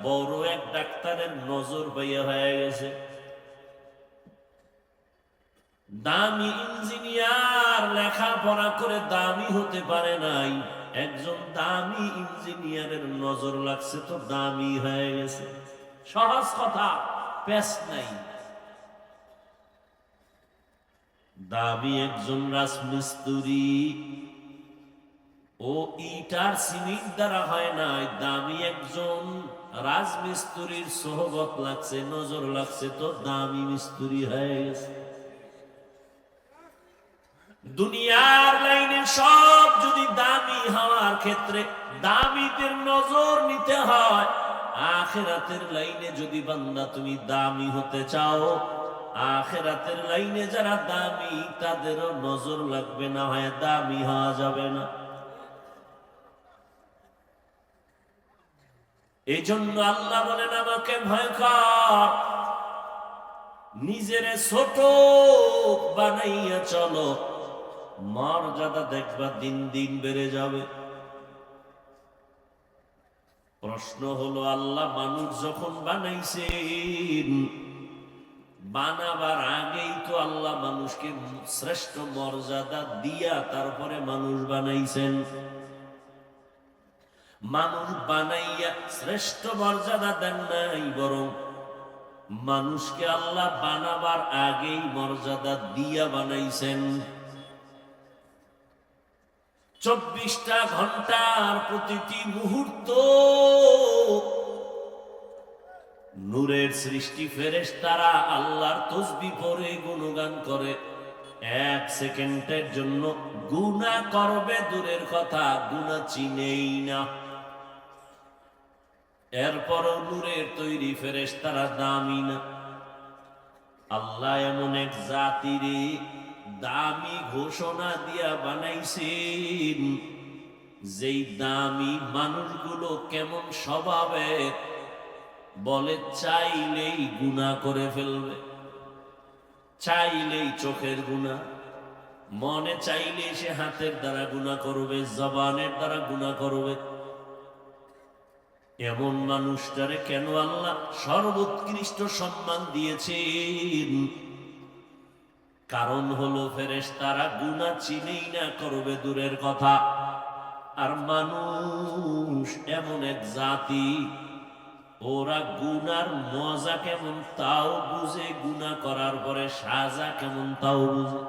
বড় এক ডাক্তারের নজর পাইয়া হয়ে গেছে। দামি ইঞ্জিনিয়ার লেখাপড়া করে দামি হতে পারে নাই, একজন দামি ইঞ্জিনিয়ারের নজর লাগছে তো দামি হয়ে গেছে। সহজ কথা, পেশ নাই। দামি একজন রাজমিস্ত্রি ও ইটার সিমেন্ট দ্বারা হয় না, দামি একজন রাজমিস্ত্রির সোহবত লাগছে, নজর লাগছে, তো দামি মিস্ত্রি হয়ে গেছে। দুনিয়ার লাইনে সব যদি দামি হওয়ার ক্ষেত্রে দামিদের নজর নিতে হয়, আখিরাতের লাইনে যদি বান্দা তুমি দামি হতে চাও, আখিরাতের লাইনে যারা দামি তাদেরও নজর লাগবে, না হয় দামি হওয়া যাবে না। এই জন্য আল্লাহ বলেন আমাকে ভয় কর, নিজের ছোট বানাইয়া চলো, মর্যাদা দেখবা দিন দিন বেড়ে যাবে। প্রশ্ন হলো, আল্লাহ মানুষ যখন বানাইছেন, বানাবার আগেই তো আল্লাহ মানুষকে শ্রেষ্ঠ মর্যাদা দিয়া তারপরে মানুষ বানাইছেন। মানুষ বানাইয়া শ্রেষ্ঠ মর্যাদা দেন নাই, বরং মানুষকে আল্লাহ বানাবার আগেই মর্যাদা দিয়া বানাইছেন। 24টা ঘন্টার প্রতিটি মুহূর্ত নূরের সৃষ্টি ফেরেশতারা আল্লাহর তাসবিহ পড়ে গুণগান করে। 1 সেকেন্ডের জন্য গুনাহ করবে দূরের কথা, গুনাহ চিনেই না। এরপরও নূরের তৈরি ফেরেশতারা দামি না। আল্লাহ এমন এক জাতিরে দামি ঘোষণা দিয়া বানাইছেন, যেই দামি মানুষগুলো কেমন স্বভাবের, বলে চাইলেই গুনাহ করে ফেলবে, চাইলেই চোখের গুনাহ, মনে চাইলেই সে হাতের দ্বারা গুনাহ করবে, জবানের দ্বারা গুনাহ করবে। এমন মানুষটারে কেন আল্লাহ সর্বোৎকৃষ্ট সম্মান দিয়েছেন? কারণ হলো ফেরেশতারা গুনাহ চিনেই না, করবে দূরের কথা। আর মানুষ এমন এক জাতি, ওরা গুনার মজা কেমন তাও বুঝে, গুনাহ করার পরে সাজা কেমন তাও বুঝে।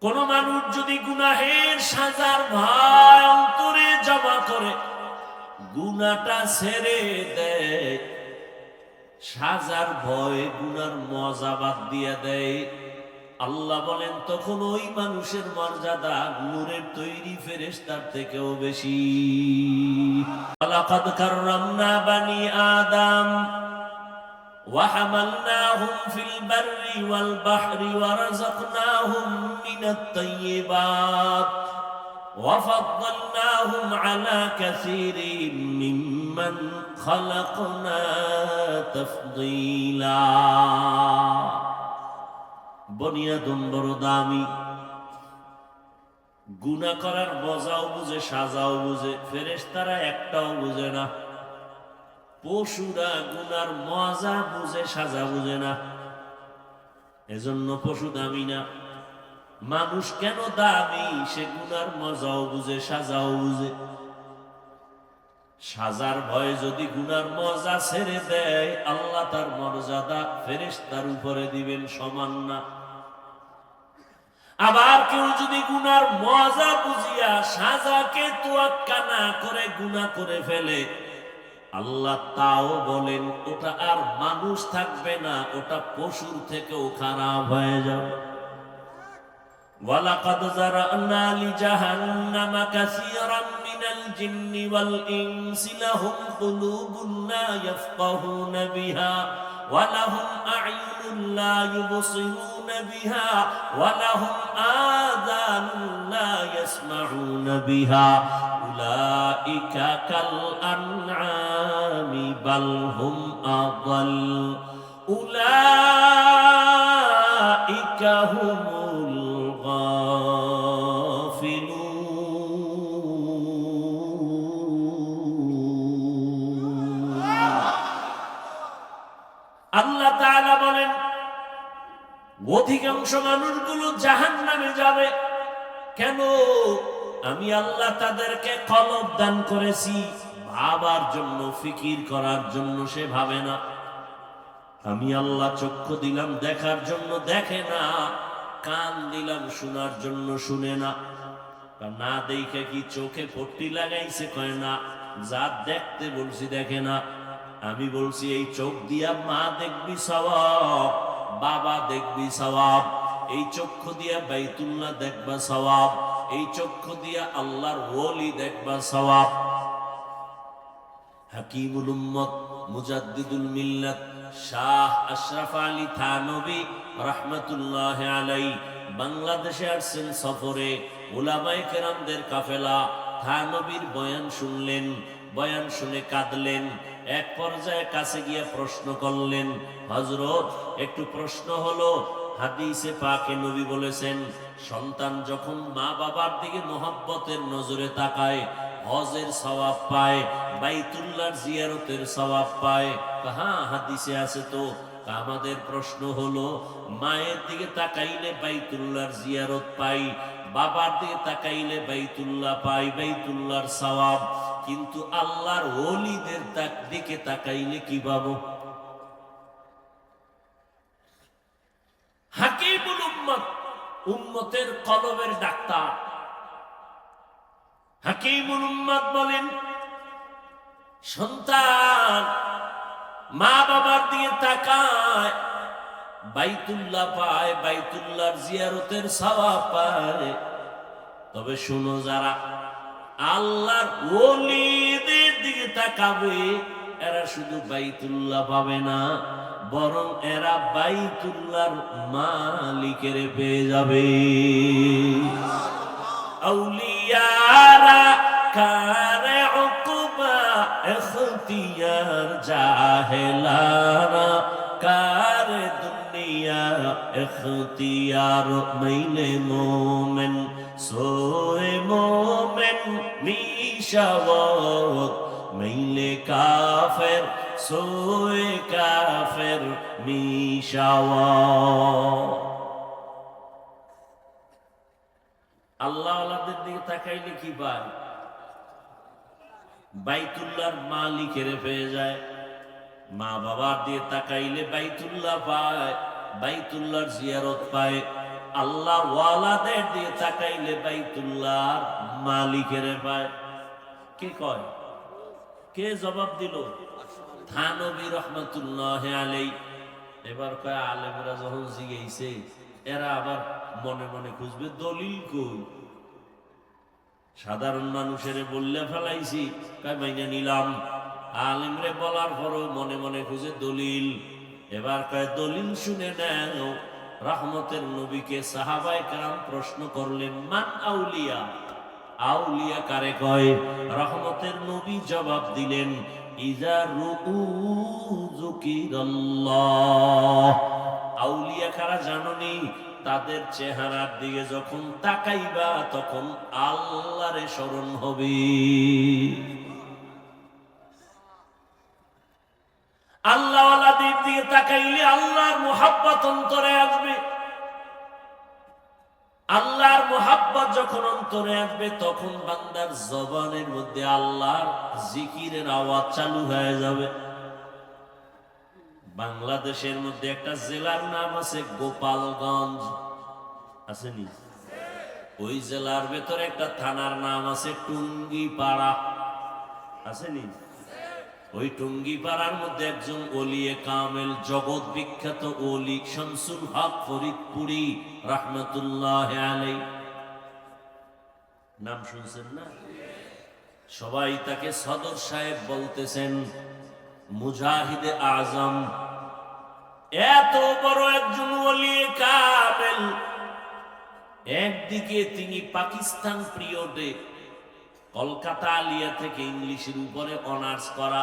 কোন মানুষ যদি গুনাহের সাজার ভয় অন্তরে জমা করে গুনাহটা ছেড়ে দেয়, সাজার ভয় গুনার মজা বাদ দিয়ে দেয়, আল্লাহ বলেন তখন ওই মানুষের মর্যাদা নূরের তৈরি ফেরেশতার থেকেও বেশি। লাকাদ কাররামনা বানি আদম ওয়া হামালনাহুম ফিল বাররি ওয়াল বাহরি ওয়া রাযাকনাহুম মিনাত তাইয়্যিবাত ওয়া ফাদ্দালনাহুম আলা কাসীরিন মিম্মান খালাকনা তাফদীলা। বনি আদম বড় দামি, গুনাহ করার মজাও বুঝে, সাজাও বুঝে। ফেরেশতারা একটাও বুঝে না। পশুরা গুনার মজা বুঝে, সাজা বুঝে না। এজন্য পশু দামি না। মানুষ কেন দামি? সে গুনার মজাও বুঝে, সাজাও বুঝে। সাজার ভয়ে যদি গুনার মজা ছেড়ে দেয়, আল্লাহ তার মর্যাদা ফেরেশতার উপরে দিবেন সমান না। আবার কেউ যদি গুনার মজা বুঝিয়া সাজাকে তোয়াক্কা না করে গুনাহ করে ফেলে, আল্লাহ তাও বলেন ওটা আর মানুষ থাকবে না, ওটা পশুর থেকেও খারাপ হয়ে যাবে। ওয়ালাকাদ যারানা লিজাহান্নামা কাসীরাম মিনাল জিন্নি ওয়াল ইনসি লাহুম কুলুবুন লা ইয়াফকাহুনা বিহা ওয়া লাহুম আ'য়ুনুন লা ইউবসিরুনা বিহা ওয়া লাহুম আযানুন লা ইয়াসমাউনা বিহা উলাইকা কাল আনআমি বাল হুম আযাল উলাইকা হুমুল গাফিলুন। আল্লাহ তাআলা বলেন অধিকাংশ মানুষগুলো জাহান্নামে যাবে। কেন? আমি আল্লাহ তাদেরকে কলব দান করেছি, ভাবার জন্য, ফিকির করার জন্য সে ভাবে না। আমি আল্লাহ চক্ষু দিলাম দেখার জন্য দেখে না, কান দিলাম শোনার জন্য শুনে না। না দেখে কি চোখে পট্টি লাগাইছে? কয় না, যা দেখতে বলছি দেখে না। আমি বলছি এই চোখ দিয়া মা দেখবি সওয়াব, বাবা দেখবি সওয়াব, এই চক্ষু দিয়া বাইতুল্লাহ দেখবা সওয়াব, এই চক্ষু দিয়া আল্লাহর ওলি দেখবা সওয়াব। হাকিমুল উম্মত মুজাদ্দিদুল মিল্লাত শাহ আশরাফ আলী থানভী রাহমাতুল্লাহ আলাইহি বাংলাদেশে আসছেন সফরে। উলামায়ে কেরামদের কাফেলা থানভীর বয়ান শুনলেন, বয়ান শুনে কাঁদলেন। এক পর্যায়ে কাছে গিয়ে প্রশ্ন করলেন, হযরত একটু প্রশ্ন হলো, হাদিসে পাকে নবী বলেছেন সন্তান যখন মা বাবার দিকে মোহাব্বতের নজরে তাকায় হজের সওয়াব পায়, বাইতুল্লাহর জিয়ারতের সওয়াব পায়। হ্যাঁ, হাদিসে আছে তো। আমাদের প্রশ্ন হলো, মায়ের দিকে তাকাইলে বাইতুল্লাহর জিয়ারত পাই, বাবার দিকে তাকাইলে বাইতুল্লাহ পাই, বাইতুল্লাহর সওয়াব, কিন্তু আল্লাহর ওলিদের দিকে তাকাইলে কি পাবো? হাকিমুল উম্মত, উম্মতের কলবের ডাক্তার হাকিমুল উম্মত বলেন, সন্তান মা বাবার দিকে তাকায়, বাইতুল্লাহ পায়, বাইতুল্লাহর জিয়ারতের সওয়াব পায়। তবে শুনো, যারা আল্লাহর ওলিদের দিকে তাকাবে এরা শুধু বাইতুল্লাহ পাবে না, বরং এরা বাইতুল্লাহর মালিকের পেয়ে যাবে। আউলিয়ারা কারে উকবা ইখতিয়ার, জাহেলারা কারে দুনিয়া ইখতিয়ার। মাইলে মোমেন সোয়ে মোমেন মিশাওয়াত, মাইলে কাফের সোয়ে কাফের মিশাওয়াত। আল্লাহ আল্লাহদের দিকে তাকাইলে কি পায়? বাইতুল্লাহর মালিকের পেয়ে যায়। মা বাবার দিয়ে তাকাইলে বাইতুল্লাহ পায়, বাইতুল্লাহর জিয়ারত পায়। আল্লাহ ওয়ালাদের দিয়ে তাকাইলে বাইতুল্লাহর মালিকের পায়। কে কয়? কে জবাব দিল? থানভী রহমাতুল্লাহ আলাইহি। এবার কয় আলেমরা যখন জিজ্ঞাসে, এরা আবার মনে মনে খুঁজবে দলিল কই। সাধারণ মানুষের বললে ফেলাইছি, কয় মাইনা নিলাম। আলেমরে বলার পরও মনে মনে খুঁজে দলিল। এবার কয় দলিল শুনে নাও। রহমতের নবীকে সাহাবায়ে কেরাম প্রশ্ন করলেন, মান আউলিয়া, আউলিয়া কারে কয়? রহমতের নবী জবাব দিলেন, ইজা রুউ যুকিরাল্লাহ। আউলিয়া কারা জানোনি? তাদের চেহারার দিকে যখন তাকাইবা তখন আল্লাহরে স্মরণ হবে। আল্লাহ ওয়ালাদের দিকে তাকাইলে আল্লাহর মুহাব্বত অন্তরে আসবে। আল্লাহর মুহাব্বত যখন অন্তরে আসবে তখন বান্দার জবানের মধ্যে আল্লাহর জিকিরের আওয়াজ চালু হয়ে যাবে। বাংলাদেশের মধ্যে একটা জেলার নাম আছে গোপালগঞ্জ, আসেনি? ওই জেলার ভেতরে একটা থানার নাম আছে টুঙ্গিপাড়া, আসেনি? ওই টুঙ্গিপাড়ার মধ্যে একজন ওলিয়ে কামেল, জগৎ বিখ্যাত ওলি শামসুল হক ফরিদপুরি রাহমাতুল্লাহ আলাইহি। নাম শুনছেন না? সবাই তাকে সদর সাহেব বলতেছেন, মুজাহিদে আজম। এত বড় একজন ওলিয়ে কামেল। একদিকে তিনি পাকিস্তান পিরিয়ডে কলকাতা আলিয়া থেকে ইংলিশের উপরে অনার্স করা,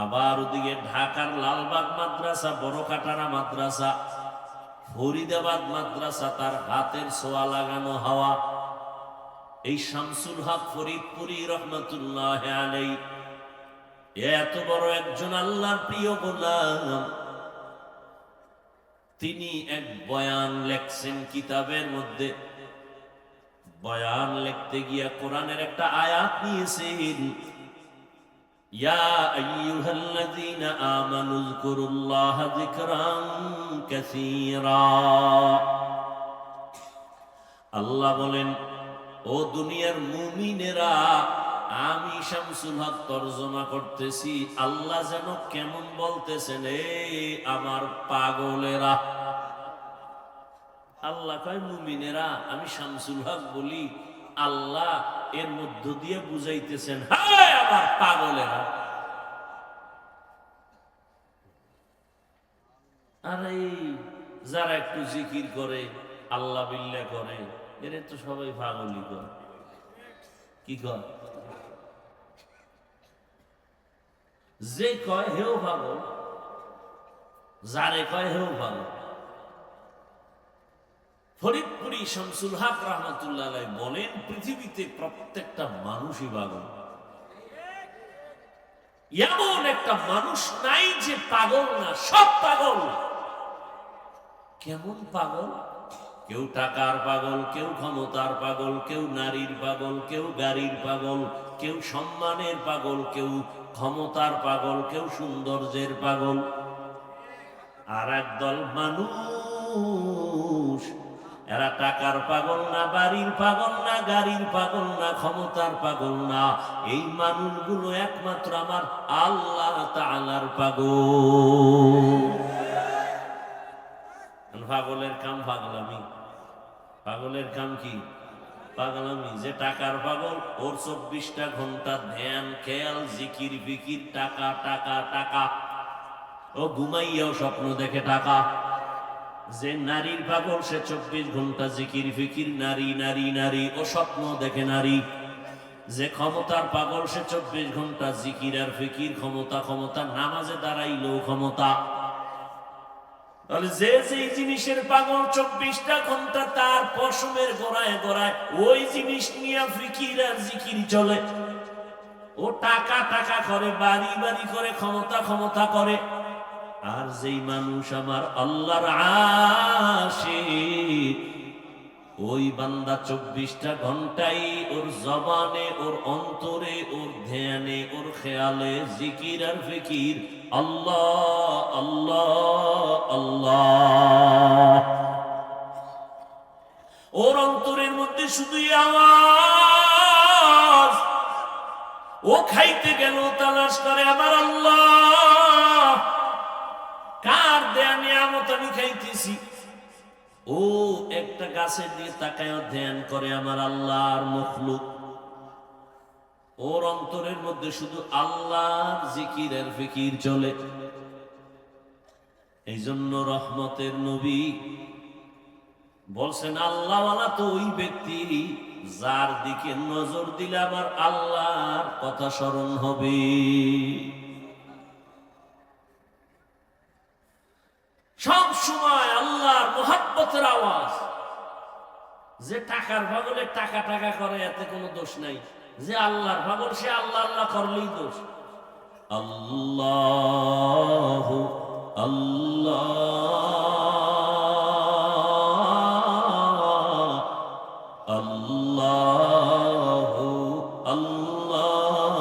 আবার ওদিকে ঢাকার লালবাগ মাদ্রাসা, বড়কাটারা মাদ্রাসা, ফরিদাবাদ মাদ্রাসা তার হাতের ছোঁয়া লাগানো হওয়া। এই শামসুল হক ফরিদপুরি রহমাতুল্লাহ আলাইহি এত বড় একজন আল্লাহর প্রিয় গোলাম। তিনি এক বয়ান লেখছেন কিতাবের মধ্যে। বয়ান লিখতে গিয়া কোরআনের একটা আয়াত নিয়েছেন, ইয়া আইয়ুহাল্লাযীনা আমানু যকুরুল্লাহা যিকরান কাসীরা। আল্লাহ বলেন, ও দুনিয়ার মুমিনেরা, আমি শামসুল হক তর্জমা করতেছি, আল্লাহ যেন কেমন বলতেছেন, এ আমার পাগলেরা। আল্লাহ কয় মুমিনেরা, আমি শামসুল হক বলি, আল্লাহ এর মধ্য দিয়ে বুঝাইতেছেন, হায় আমার পাগলেরা। আরে যারা একটু জিকির করে, আল্লাহ বিল্লাহ করে, এর তো সবাই পাগলই করে। কি কয়? যে কয় হেও পাগল, যারে কয় হেও পাগল। ফরিদপুরি শামসুল হক রহমতুল্লাহ আলাইহি বলেন, পৃথিবীতে প্রত্যেকটা মানুষই পাগল। এমন একটা মানুষ নাই যে পাগল না, সব পাগল। কেমন পাগল? কেউ টাকার পাগল, কেউ ক্ষমতার পাগল, কেউ নারীর পাগল, কেউ গাড়ির পাগল, কেউ সম্মানের পাগল, কেউ ক্ষমতার পাগল, কেউ সৌন্দর্যের পাগল। আর একদল মানুষ, এরা টাকার পাগল না, বাড়ির পাগল না, গাড়ির পাগল না, ক্ষমতার পাগল না। এই মানুষগুলো একমাত্র আমার আল্লাহ তাআলার পাগল। পাগলের কাম পাগলামি। পাগলের কাম কি? পাগলামি। যে টাকার পাগল, ওর 24টা ঘন্টা ধ্যান, খেয়াল, জিকির ফিকির, টাকা টাকা টাকা। ও ঘুমাইয়াও স্বপ্ন দেখে টাকা। যে নারীর পাগল, সে 24 ঘন্টা জিকির ফিকির, নারী নারী নারী, ও স্বপ্ন দেখে নারী। যে ক্ষমতার পাগল, সে 24 ঘন্টা জিকির আর ফিকির, ক্ষমতা ক্ষমতা, নামাজে দাঁড়াইলেও ক্ষমতা। তাহলে যে যেই জিনিসের পাগল, 24টা ঘন্টা তার পশমের গোড়ায় গোড়ায় ওই জিনিস নিয়ে ফিকির আর জিকির চলে। ও টাকা টাকা করে, বাড়ি বাড়ি করে, ক্ষমতা ক্ষমতা করে। আর যেই মানুষ আমার আল্লাহর আশিক, ওই বান্দা 24টা ঘন্টাই ওর জবানে, ওর অন্তরে, ওর ধ্যানে, ওর খেয়ালে জিকির আর ফিকির, আল্লাহ আল্লাহ আল্লাহ। ওর অন্তরের মধ্যে শুধুই আওয়াজ। ও খাইতে গেল তালাশ করে আমার আল্লাহ কার দেয়া নিয়ামত আমি খাইতেছি। ও একটা গাছের দিকে তাকায় ধ্যান করে আমার আল্লাহর মখলুক। ওর অন্তরের মধ্যে শুধু আল্লাহর জিকির আর ফিকির চলে। এই জন্য রহমতের নবী বলছেন, আল্লাহওয়ালা তো ওই ব্যক্তি যার দিকে নজর দিলে আমার আল্লাহর কথা স্মরণ হবে। সব সময় আল্লাহর মুহাব্বতের আওয়াজ। যে টাকার পাগলে টাকা টাকা করে, এতে কোনো দোষ নাই। যে আল্লাহর পাগল, সে আল্লাহ আল্লাহ করলেই দোষ। আল্লাহ আল্লাহ আল্লাহ আল্লাহ,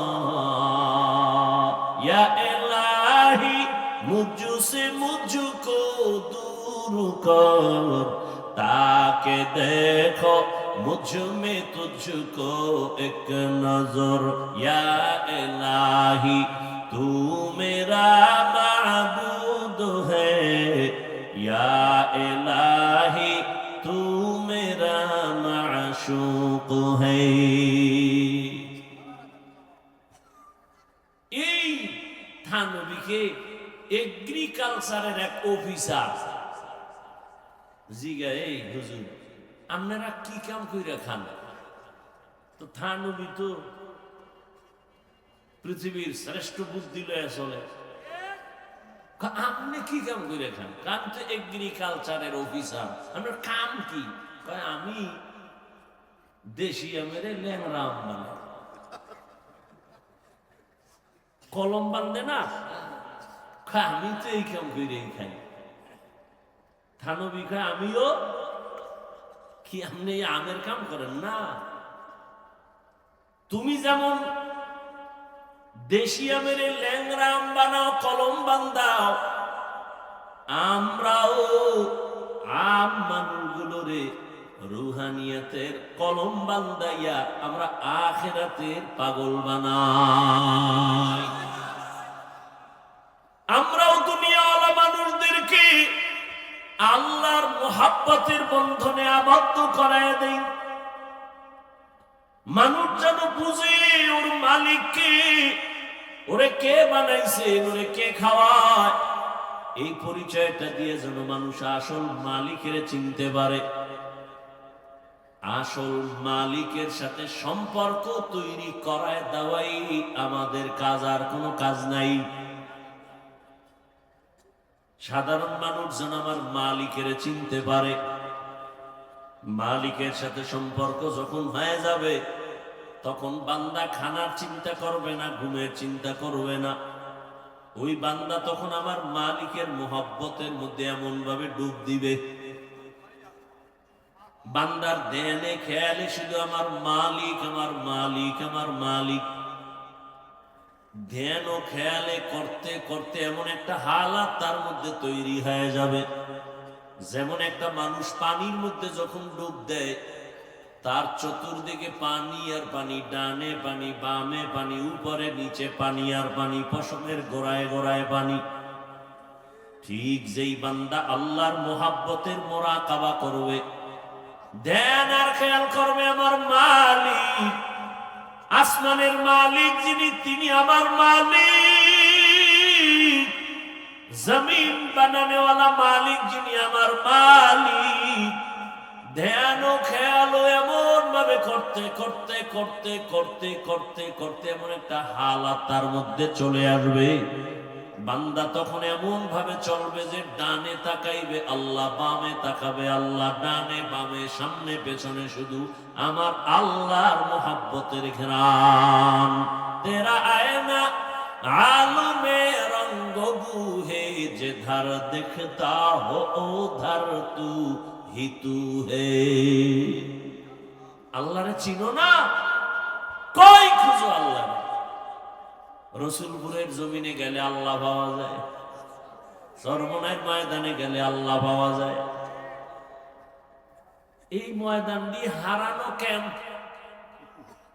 ইয়া ইলাহি মুঝসে মুঝকো दूर कर, ताके देखो मुझ में तुझको एक नजर, या इलाही तू मेरा माबूद है, या इलाही तू मेरा माशूक है। এই থানবীকে এগ্রিকালচারের এক অফিসার জিগা, এই হুজুর আপনারা কি কাম কইরা খান? তো থানবী তো পৃথিবীর শ্রেষ্ঠ বুদ্ধি লয়ে চলে। আপনি কি কাম কইরা খান? কাম তো এগ্রিকালচারের অফিসার। আপনার কাম কি? আমি দেশি আমের ল্যাংরা আম বানাই। কলম বান্ধে না, আমি তো এই কাম কইরাই খাই। থানবী খায়, আমিও কি? আপনি আমের কাম করেন না? তুমি যেমন দেশি আমের ল্যাংরা আম বানাও, কলম বান্ধাও, আমরাও আম মানুষগুলোরে রুহানিয়াতের কলম বান্দাইয়া আমরা আখিরাতের পাগল বানাই। আমরাও দুনিয়াওয়ালা মানুষদেরকে আল্লাহর মুহাব্বতের বন্ধনে আবদ্ধ করায় দেই। মানুষ যেন বুঝে ওর মালিককে, ওরে কে বানাইছে, ওরে কে খাওয়ায়, এই পরিচয়টা দিয়ে যেন মানুষ আসল মালিকের চিনতে পারে। আসল মালিকের সাথে সম্পর্ক তৈরি করায় দেওয়াই আমাদের কাজ, আর কোনো কাজ নাই। সাধারণ মানুষ যেন আমার মালিকের চিনতে পারে। মালিকের সাথে সম্পর্ক যখন হয়ে যাবে, তখন বান্দা খানার চিন্তা করবে না, ঘুমের চিন্তা করবে না। ওই বান্দা তখন আমার মালিকের মোহব্বতের মধ্যে এমন ভাবে ডুব দিবে, বান্দার ধ্যানে খেয়ালে শুধু আমার মালিক, আমার মালিক, আমার মালিক। ধ্যান ও খেয়ালে করতে করতে এমন একটা হালাত তার মধ্যে তৈরি হয়ে যাবে, যেমন একটা মানুষ পানির মধ্যে যখন ডুব দেয়, তার চতুর্দিকে পানি আর পানি, ডানে পানি, বামে পানি, উপরে নিচে পানি আর পানি, পশমের গোড়ায় গোড়ায় পানি। ঠিক যেই বান্দা আল্লাহর মোহাব্বতের মুরাকাবা করবে, ধ্যান আর খেয়াল করবে আমার মালিক, আসমানের মালিক যিনি, তিনি আমার মালিক, জমিন বানানেওয়ালা মালিক যিনি আমার মালিক। ধ্যান ও খেয়াল এমন ভাবে করতে করতে করতে করতে করতে করতে এমন একটা হালাত তার মধ্যে চলে আসবে, বান্দা তখন এমন ভাবে চলবে যে ডানে তাকাইবে আল্লাহ, বামে তাকাবে আল্লাহ, ডানে বামে সামনে পেছনে শুধু আমার আল্লাহর মোহাব্বতের ঘ্রাণ। তেরা আয়না আলমে রঙ্গ বুহে যে ধার দেখতা হো ও ধার তু হিতু হে। আল্লাহরে চিনো না, কই খুঁজো আল্লাহ। রসুলপুরের জমিনে গেলে আল্লাহ পাওয়া যায়, চরমনার ময়দানে গেলে আল্লাহ পাওয়া যায়। এই ময়দানটি হারানো ক্যাম্প।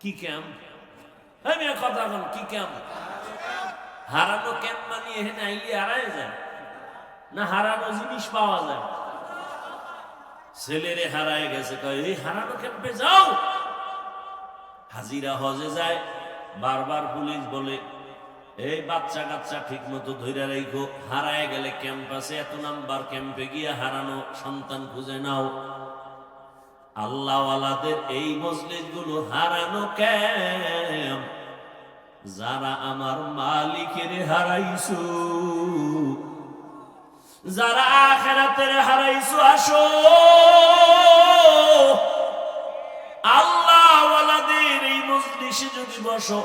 কি ক্যাম্প? আমি কথা বল, কি ক্যাম্প? হারানো ক্যাম্প মানে এখানে আইলে হারায় যায় না, হারানো জিনিস পাওয়া যায়। ছেলেরে হারায় গেছে, কয় এই হারানো ক্যাম্পে যাও। হাজিরা হজে যায়, বারবার পুলিশ বলে এই বাচ্চা কাচ্চা ঠিক মতো ধরে রাখো, হারায় গেলে ক্যাম্পাসে এত নাম্বার ক্যাম্পে গিয়ে হারানো সন্তান খুঁজে নাও। আল্লাহওয়ালাদের এই মজলিস গুলো হারানো ক্যাম্প। যারা আমার মালিকের হারাইছো, যারা আখিরাতের হারাইছো, আসো আল্লাহওয়ালাদের এই মজলিসে যদি বসো,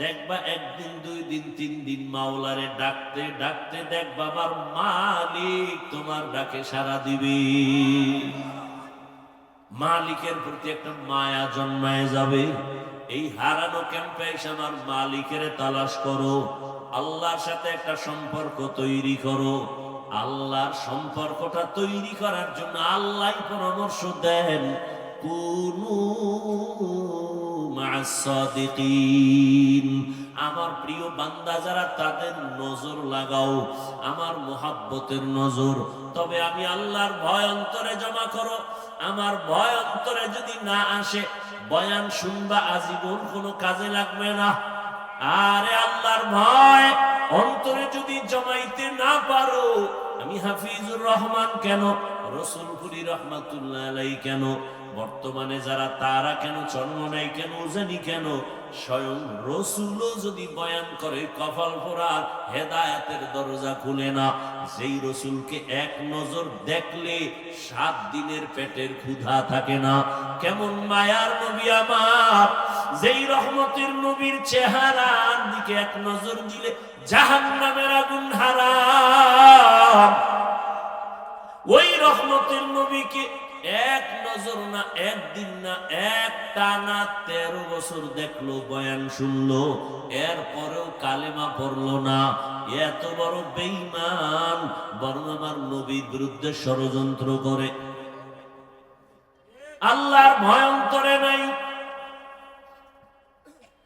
দেখবা একদিন, দুই দিন, তিন দিন মাওলারে ডাকতে ডাকতে দেখবা আমার মালিক তোমার ডাকে সাড়া দিবে। মালিকের প্রতি একটা মায়া জন্মায় যাবে। এই হারানো ক্যাম্পে এসে আমার মালিকের তালাশ করো, আল্লাহর সাথে একটা সম্পর্ক তৈরি করো। আল্লাহর সম্পর্কটা তৈরি করার জন্য আল্লাহ পরামর্শ দেন, কুনু মা'আস সাদিকিন। আমার প্রিয় বান্দা যারা, তাদের নজর লাগাও, আমার মোহাব্বতের নজর। তবে আমি আল্লাহর ভয় অন্তরে জমা করো। আমার ভয় অন্তরে যদি না আসে, বয়ান শুনবা আজীবন কোনো কাজে লাগবে না। আরে আল্লাহর ভয় অন্তরে যদি জমাইতে না পারো, আমি হাফিজুর রহমান কেন, রসুলপুরি রহমাতুল্লাহ আলাইহি কেন, বর্তমানে যারা তারা কেন, চন্মনাই কেন, জানি কেন, স্বয়ং রসুলও যদি বয়ান করে, কপাল পোড়ার হেদায়েতের দরজা খুলে না। যেই রসুলকে এক নজর দেখলে 7 দিনের পেটের ক্ষুধা থাকে না। কেমন মায়ার নবী আমার, যেই রহমতের নবীর চেহারার দিকে এক নজর দিলে জাহান্নামের আগুন হারাম। ওই রহমতের নবীকে এক নজর না, একদিন না, একটানা 13 বছর দেখলো, বয়ান শুনলো, এরপরেও কালেমা পড়লো না। এত বড় বেঈমান, বরং আমার নবীর বিরুদ্ধে ষড়যন্ত্র করে। ভয়ন্তরে নাই।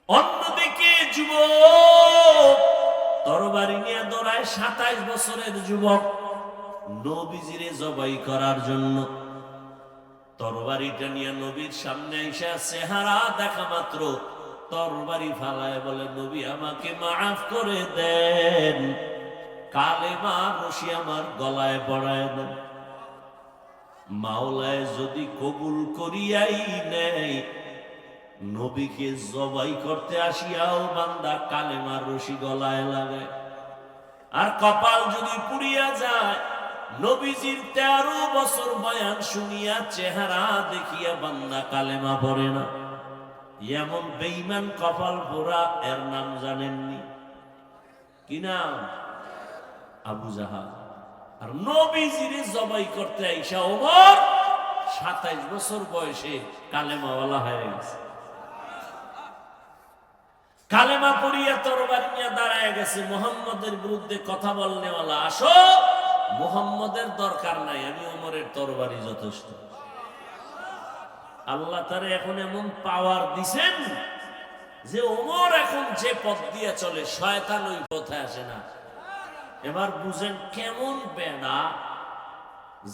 অন্যদিকে যুবক তরবারি নিয়ে দৌড়ায়, 27 বছরের যুবক নবীজিরে জবাই করার জন্য। তরবারিটা নিয়ে নবীর সামনে এসে চেহারা দেখা মাত্র তরবারি ফালায় বলে, নবী আমাকে মাফ করে দেন, কালেমা রশি আমার গলায় পড়ায় দেন। মাওলায় যদি কবুল করিয়াই নেয়, নবীকে জবাই করতে আসিয়াও বান্দা কালেমার রশি গলায় লাগায়। আর কপাল যদি পুড়িয়া যায়, নবীজির 13 বছর বয়ান শুনিয়া চেহারা দেখিয়া বান্দা কালেমা পড়ে না। এমন বেঈমান কপাল পোড়া, এর নাম জানেননি? কি নাম? আবু জাহাল। আর নবীজিরে জবাই করতে আইসা ওমর 27 বছর বয়সে কালেমাওয়ালা হয়ে গেছে। কালেমা পড়িয়া তরবারি নিয়ে দাঁড়ায় গেছে। মুহাম্মদের বিরুদ্ধে কথা বলনেওয়ালা, আসো, মুহাম্মদের দরকার নাই, আমি ওমরের তরবারি যথেষ্ট। আল্লাহ তারে এখন এমন পাওয়ার দিছেন যে ওমর এখন যে পথ দিয়ে চলে, শয়তান ওই পথে আসে না। এবার বুঝেন কেমন বেড়া,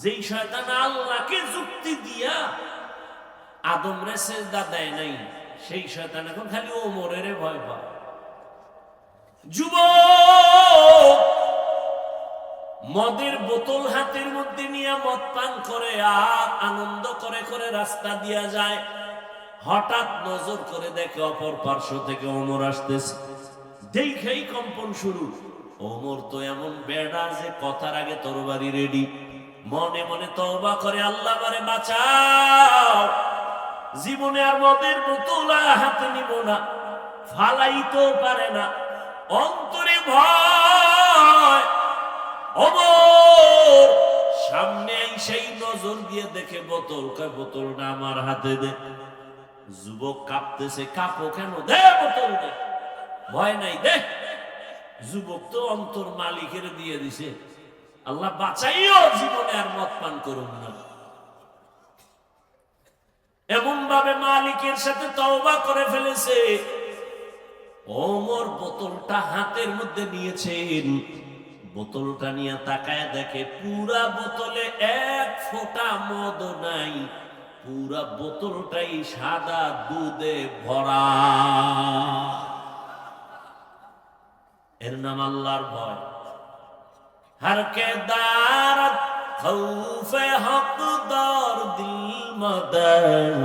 যেই শয়তান আল্লাহকে যুক্তি দিয়া আদমরে সেজদা দেয় নাই, সেই শয়তান এখন খালি ওমরের ভয় পায়। যুবক মদের বোতল হাতের মধ্যে নিয়ে মদ পান করে আর আনন্দ করে করে রাস্তা দিয়া যায়। হঠাৎ নজর করে দেখে অপর পার্শ্ব থেকে ওমর আসতেছে। দেখেই কম্পন শুরু। ওমর তো এমন বেড়া যে কথার আগে তরবারি রেডি। মনে মনে তওবা করে, আল্লাহ আমারে বাঁচাও, জীবনে আর মদের বোতল হাতে নিব না, ফালাইতেও পারে না, অন্তরে ভয়। ওমর সামনে সেই নজর দিয়ে দেখে বোতল, কয় বোতলটা আমার হাতে দে। যুবক কাঁপতেছে, কাঁপো কেন, দে বোতল দে, ভয় নাই, দে। যুবক তো অন্তর মালিকের দিয়ে দিছে, আল্লাহ বাঁচাইও, জীবনে আর মদ পান করুন না। এমন ভাবে মালিকের সাথে তওবা করে ফেলেছে। ওমর বোতলটা হাতের মধ্যে নিয়েছেন, বোতলটা নিয়ে তাকায় দেখে পুরা বোতলে এক ফোঁটা মদ নাই, পুরা বোতলটাই সাদা দুধে ভরা। এর নাম আল্লাহর ভয়। হরকে দারত খৌফে হকদার দিল মদন,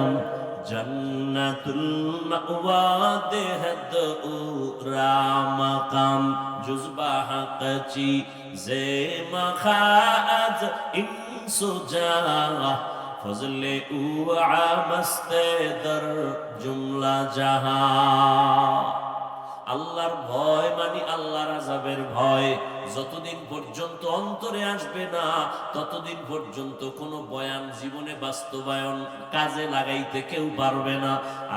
জন্নতুল মাওয়া দেহদ উরা মাকাম, জুজবা হকচি জে মখাজ ইনসুজা, ফজলে উআ মস্তে দর জুমলা জাহান। আল্লাহর ভয় মানে আল্লাহর আযাবের ভয়। যতদিন পর্যন্ত অন্তরে আসবে না, ততদিন পর্যন্ত কোনো বয়ান জীবনে বাস্তবায়ন কাজে লাগাইতে কেউ পারবে না।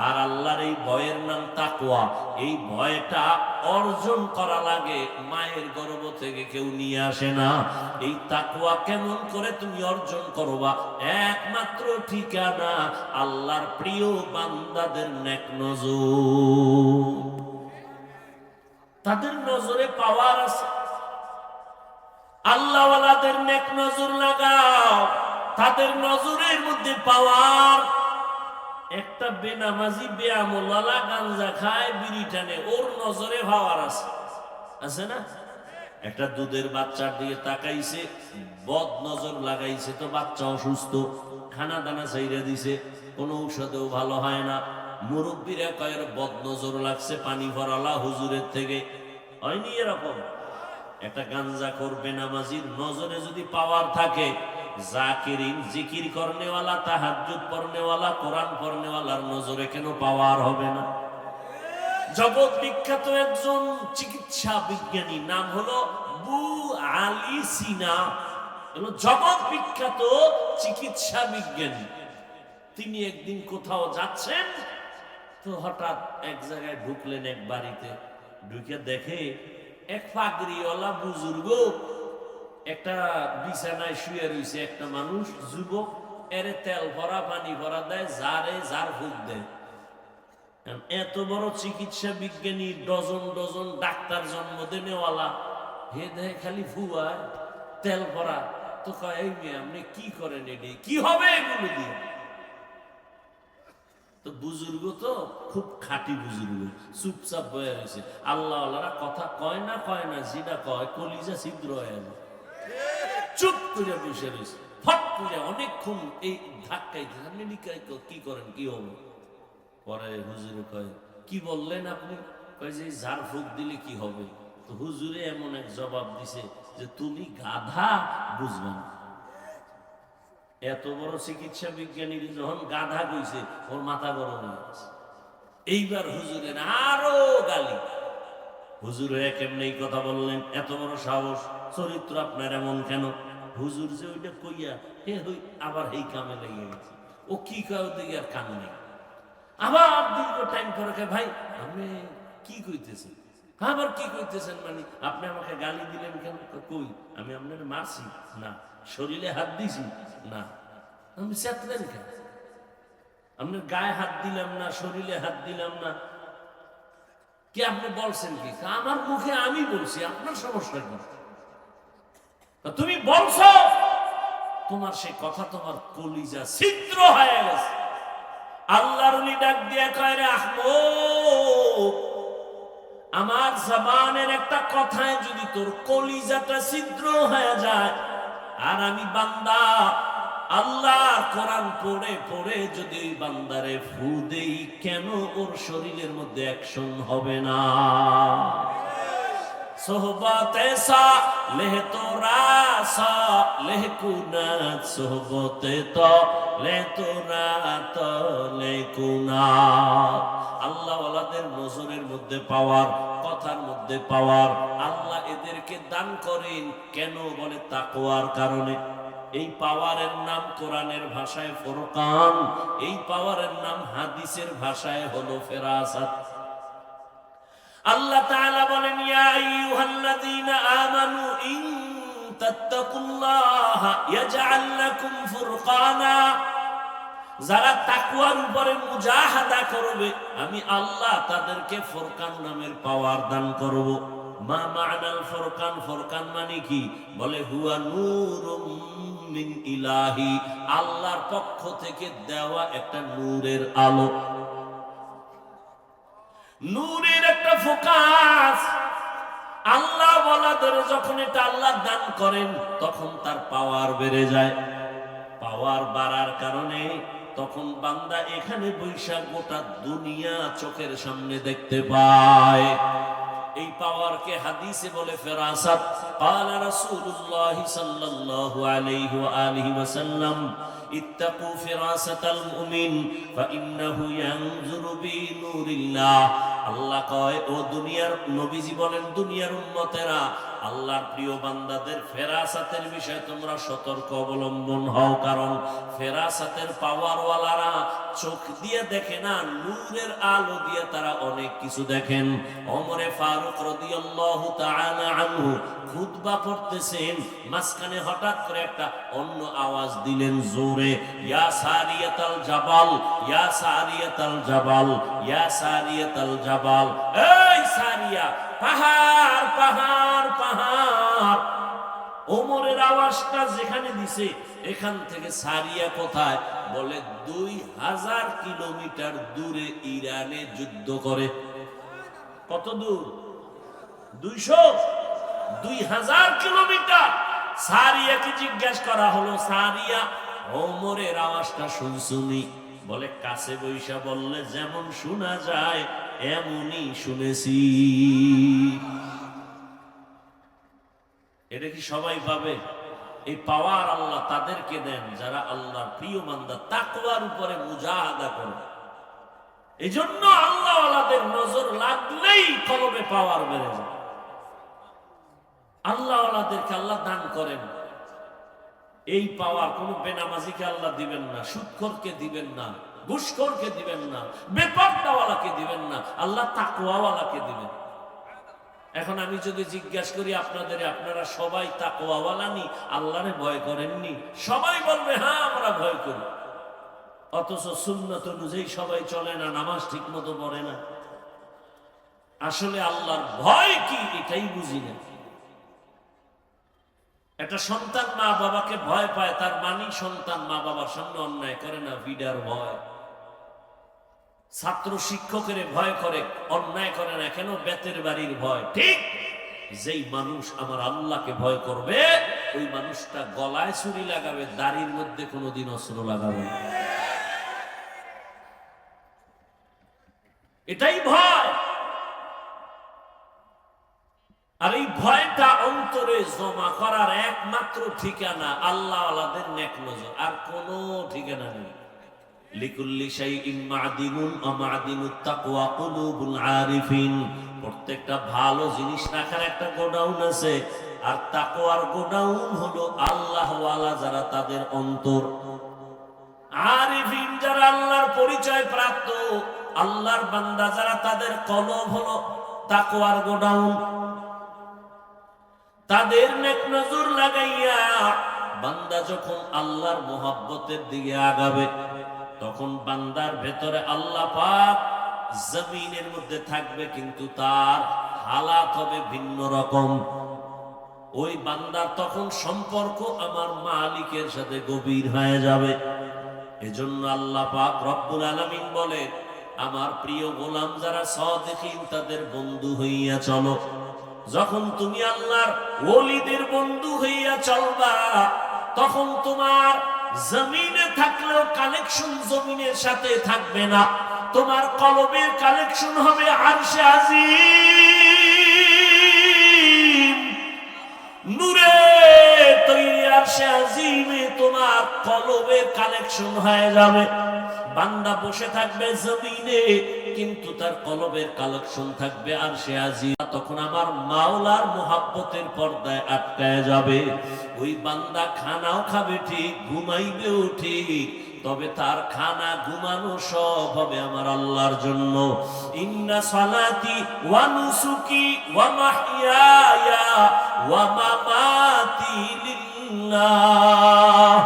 আর আল্লাহর এই ভয়ের নাম তাকওয়া। এই ভয়টা অর্জন করা লাগে, মায়ের গর্ভ থেকে কেউ নিয়ে আসে না। এই তাকওয়া কেমন করে তুমি অর্জন করবা? একমাত্র ঠিকানা আল্লাহর প্রিয় বান্দাদের নেক নজর। তাদের নজরে পাওয়ার আছে। আল্লাহওয়ালাদের নেক নজর লাগাও, তাদের নজরের মধ্যে পাওয়ার। একটা বেনামাজি বেআমলওয়ালা গাঞ্জা খায়, বিড়ি টানে, ওর নজরে পাওয়ার আছে, আছে না? একটা দুধের বাচ্চার দিকে তাকাইছে, বদ নজর লাগাইছে, তো বাচ্চা অসুস্থ, খানা দানা চাইরা দিছে, কোনো ঔষধেও ভালো হয় না। মুরব্বীরা কয়ের বদ নজর লাগছে পানি ভরালা হুজুরের থেকে, হয়নি এরকম? একটা গাঞ্জা করবে নামাজির নজরে যদি পাওয়ার থাকে, জাকিরিন জিকির করনেওয়ালা, তাহাজ্জুদ পড়নেওয়ালা, কোরআন পড়নেওয়ালার নজরে কেন পাওয়ার হবে না? জগৎ বিখ্যাত একজন চিকিৎসা বিজ্ঞানী, নাম হলো বু আলী সিনা, জগৎ বিখ্যাত চিকিৎসা বিজ্ঞানী। তিনি একদিন কোথাও যাচ্ছেন, তো হঠাৎ এক জায়গায় ঢুকলেন, এক বাড়িতে ঢুকে দেখে এক পাগড়িওয়ালা বুজুর্গ একটা বিছানায় শুয়ে রয়েছে, একটা মানুষ যুবক এরে তেল ভরা পানি ভরা দেয়, যারে যার ফুক দেয়। এত বড় চিকিৎসা বিজ্ঞানী, ডজন ডজন ডাক্তার জন্ম দেনেওয়ালা, হে দেয় খালি ফুয়ায় তেল ভরা। তো কয় এই মেয়ে আপনি কি করেন, এটি কি হবে এগুলো দিয়ে? তো বুজুর্গ তো খুব খাঁটি বুজুর্গ, চুপচাপ বয়ে রয়েছে। আল্লাহ আল্লাহরা কথা কয় না, যেটা কয় কলিজা ছিদ্র হয়ে যায়, চুপ করে বসে রয়েছে। ফট করে অনেকক্ষণ এই ধাক্কাইতে, আপনি কি করেন, কি হবে? পরে হুজুরে কয় কি বললেন আপনি? কয় যে ঝাড় ফুঁক দিলে কি হবে? তো হুজুরে এমন এক জবাব দিছে যে তুমি গাধা, বুঝবেন। এত বড় চিকিৎসা বিজ্ঞানী যখন গাধা কইছে, ওর মাথা গরম হয়ে গেছে। এইবার হুজুরের আরো গালি। হুজুরে কেমনে এই কথা বললেন? এত বড় সাহস, চরিত্র আপনার এমন কেন? হুজুর যে ওইটা কইয়া হে হই আবার এই কামে লেগে গেছে। ও কি কয় ওদিকে আর কাম নেই। আবার দীর্ঘ টাইম পরে ভাই আপনি কি কইতেছেন? আবার কি কইতেছেন মানে? আপনি আমাকে গালি দিলেন কেন? কই আমি আপনার মারছি না, শরীরে হাত দিছি না, আমি চেতলেন কেন? আপনার গায়ে হাত দিলাম না, শরীরে হাত দিলাম না, কি আপনি বলছেন কি? আমার মুখে আমি বলছি, আপনার সমস্যা কি? তুমি বলছো, তোমার সেই কথা তোমার কলিজা ছিদ্র হয়ে গেছে। আল্লাহর ওলি ডাক দিয়া কয় রে আহমদ, আমার জবানের একটা কথায় যদি তোর কলিজাটা ছিদ্র হয়ে যায়, আর আমি বান্দা আল্লাহর কোরআন পড়ে পড়ে যদি ওই বান্দারে ফু দেই, কেন ওর শরীরের মধ্যে অ্যাকশন হবে না? সোহবতে সা লেহ তোরা সা লেহ কুনাত, সোহবতে তো লে তোরা তো লে কুনাত। আল্লাহ ওয়ালাদের নজরের মধ্যে পাওয়ার, কথার মধ্যে পাওয়ার আল্লাহ এদেরকে দান করেন। কেন? বলে তাকওয়ার কারণে। এই পাওয়ারের নাম কোরআনের ভাষায় ফুরকান, এই পাওয়ারের নাম হাদিসের ভাষায় হলো ফেরাসাত। আল্লাহ তাআলা বলেন ইয়া আইয়ুহাল্লাযীনা আমানু ইন তাত্তাকুল্লাহা ইয়াজআল লাকুম ফুরকানা, যারা তাকওয়ার উপরে মুজাহাদা করবে আমি আল্লাহ তাদেরকে ফুরকান নামের পাওয়ার দান করব। মা মা'নাল ফুরকান? ফুরকান মানে কি? বলে হুয়া নূরুম মিন ইলাহি, আল্লাহর পক্ষ থেকে দেওয়া একটা নূরের আলো, নূরের একটা ফোকাস। আল্লাহ ওয়ালাদের যখন এটা আল্লাহ দান করেন, তখন তার পাওয়ার বেড়ে যায়। পাওয়ার বাড়ার কারণে তখন বান্দা এখানে বৈশাখ গোটা দুনিয়া চোখের সামনে দেখতে পায়। এই পাওয়ারকে হাদিসে বলে ফেরাসাত। قال رسول الله صلى الله عليه وآله وسلم اتقوا فراسة المؤمن فإنه ينظر بنور الله। আল্লাহ কয় ও দুনিয়ার নবীজি বলেন, দুনিয়ার উম্মতেরা আল্লাহর প্রিয় বান্দাদের ফেরাসাতের বিষয়ে তোমরা সতর্ক অবলম্বন হও, কারণ ফেরাসাতের পাওয়ারওয়ালারা চোখ দিয়ে দেখে না, নূরের আলো দিয়ে তারা অনেক কিছু দেখেন। ওমরে ফারুক রাদিয়াল্লাহু তাআলা আনহু খুতবা পড়তেছেন, মাঝখানে হঠাৎ করে একটা অন্য আওয়াজ দিলেন জোরে, ইয়া সারিয়াতাল জাবাল, ইয়া সারিয়াতাল জাবাল, ইয়া সারিয়াতাল জাবাল। এই সারিয়া, পাহাড় পাহাড় পাহাড়। ওমরের আওয়াজটা যেখানে দিছে, এখান থেকে সারিয়া কোথায়? বলে 2000 কিলোমিটার দূরে ইরানে যুদ্ধ করে। কত দূর? 2000 কিলোমিটার। সারিয়াকে জিজ্ঞাসা করা হলো, সারিয়া ওমরের আওয়াজটা শুনছুনি? বলে কাছে বৈশা বললে যেমন শোনা যায় এমনই শুনেছি। এটা কি সবাই পাবে? এই পাওয়ার আল্লাহ তাদেরকে দেন যারা আল্লাহর প্রিয় বান্দা, তাকওয়ার উপরে মুজাহাদা করে। এই জন্য আল্লাহ ওয়ালাদের নজর লাগলেই কলবে পাওয়ার বেড়ে যায়। আল্লাহ ওয়ালাদেরকে আল্লাহ দান করেন এই পাওয়ার। কোন বেনামাজিকে আল্লাহ দিবেন না, সুদখোরকে দিবেন না, ঘুষখোরকে দিবেন না, বেপরদাওয়ালাকে দিবেন না, আল্লাহ তাকওয়াওয়ালাকে দিবেন। এখন আমি যদি জিজ্ঞাসা করি আপনাদের, আপনারা সবাই তাকওয়াওয়ালা নি, আল্লাহরে ভয় করেননি? সবাই বলবে হ্যাঁ আমরা ভয় করি। অথচ সুন্নত অনুযায়ী সবাই চলে না, নামাজ ঠিক মতো পড়ে না। আসলে আল্লাহর ভয় কি এটাই বুঝি না। একটা সন্তান মা বাবাকে ভয় পায়, তার মানে সন্তান মা বাবার সামনে অন্যায় করে না, ভিডার ভয়। ছাত্র শিক্ষকের ভয় করে, অন্যায় করে না কেন? বেতের বাড়ির ভয়। ঠিক যেই মানুষ আমার আল্লাহকে ভয় করবে, ওই মানুষটা গলায় ছুরি লাগাবে, দাড়ির মধ্যে কোনোদিন অস্ত্র লাগাবে না। এটাই ভয়। আর এই ভয়টা অন্তরে জমা করার একমাত্র ঠিকানা আল্লাহ আলাদের নেক নজর, আর কোনো ঠিকানা নেই। লিকুল্লি শাইইন মা'দিনুন ওয়া মা'দিনুত তাকওয়া কুলুবুল আরিফিন। প্রত্যেকটা ভালো জিনিস রাখার একটা গোডাউন আছে, আর তাকওয়ার গোডাউন হলো আল্লাহ ওয়ালা যারা, তাদের অন্তর। আরিফিন যারা আল্লাহর পরিচয় প্রাপ্ত, আল্লাহর বান্দা যারা, তাদের কলব হলো তাকওয়ার গোডাউন। তাদের নেক নজর লাগাইয়া বান্দা যখন আল্লাহর মোহাব্বতের দিকে আগাবে, তখন বান্দার ভেতরে আল্লাহ পাক জমিনের মধ্যে থাকবে, কিন্তু তার হালাত হবে ভিন্ন রকম। ওই বান্দার তখন সম্পর্ক আমার মালিকের সাথে গভীর হয়ে যাবে। এজন্য আল্লাহ পাক রব্বুল আলামিন বলে, আমার প্রিয় গোলাম যারা সাদিকিন, তাদের বন্ধু হইয়া চলো। যখন তুমি আল্লাহর ওলিদের বন্ধু হইয়া চলবা, তখন তোমার জমিনে থাকলেও কানেকশন জমিনের সাথে থাকবে না, তোমার কলবের কানেকশন হবে আরশে আজিম। নূরে তৈরি আরশে আজিমে তোমার কলবের কানেকশন হয়ে যাবে। বান্দা বসে থাকবে জমিনে, কিন্তু তার কলবের কালেকশন থাকবে আরশে আজিম। তখন আমার মাওলার মোহাব্বতের পর্দায় আটকায় যাবে। ওই বান্দা খানাও খাবে ঠিক, ঘুমাইবেও ঠিক, তবে তার খানা ঘুমানো সব হবে আমার আল্লাহর জন্য। ইন্না সালাতি ওয়া নুসুকি ওয়া মাহইয়ায়া ওয়া মামাতি লিল্লাহ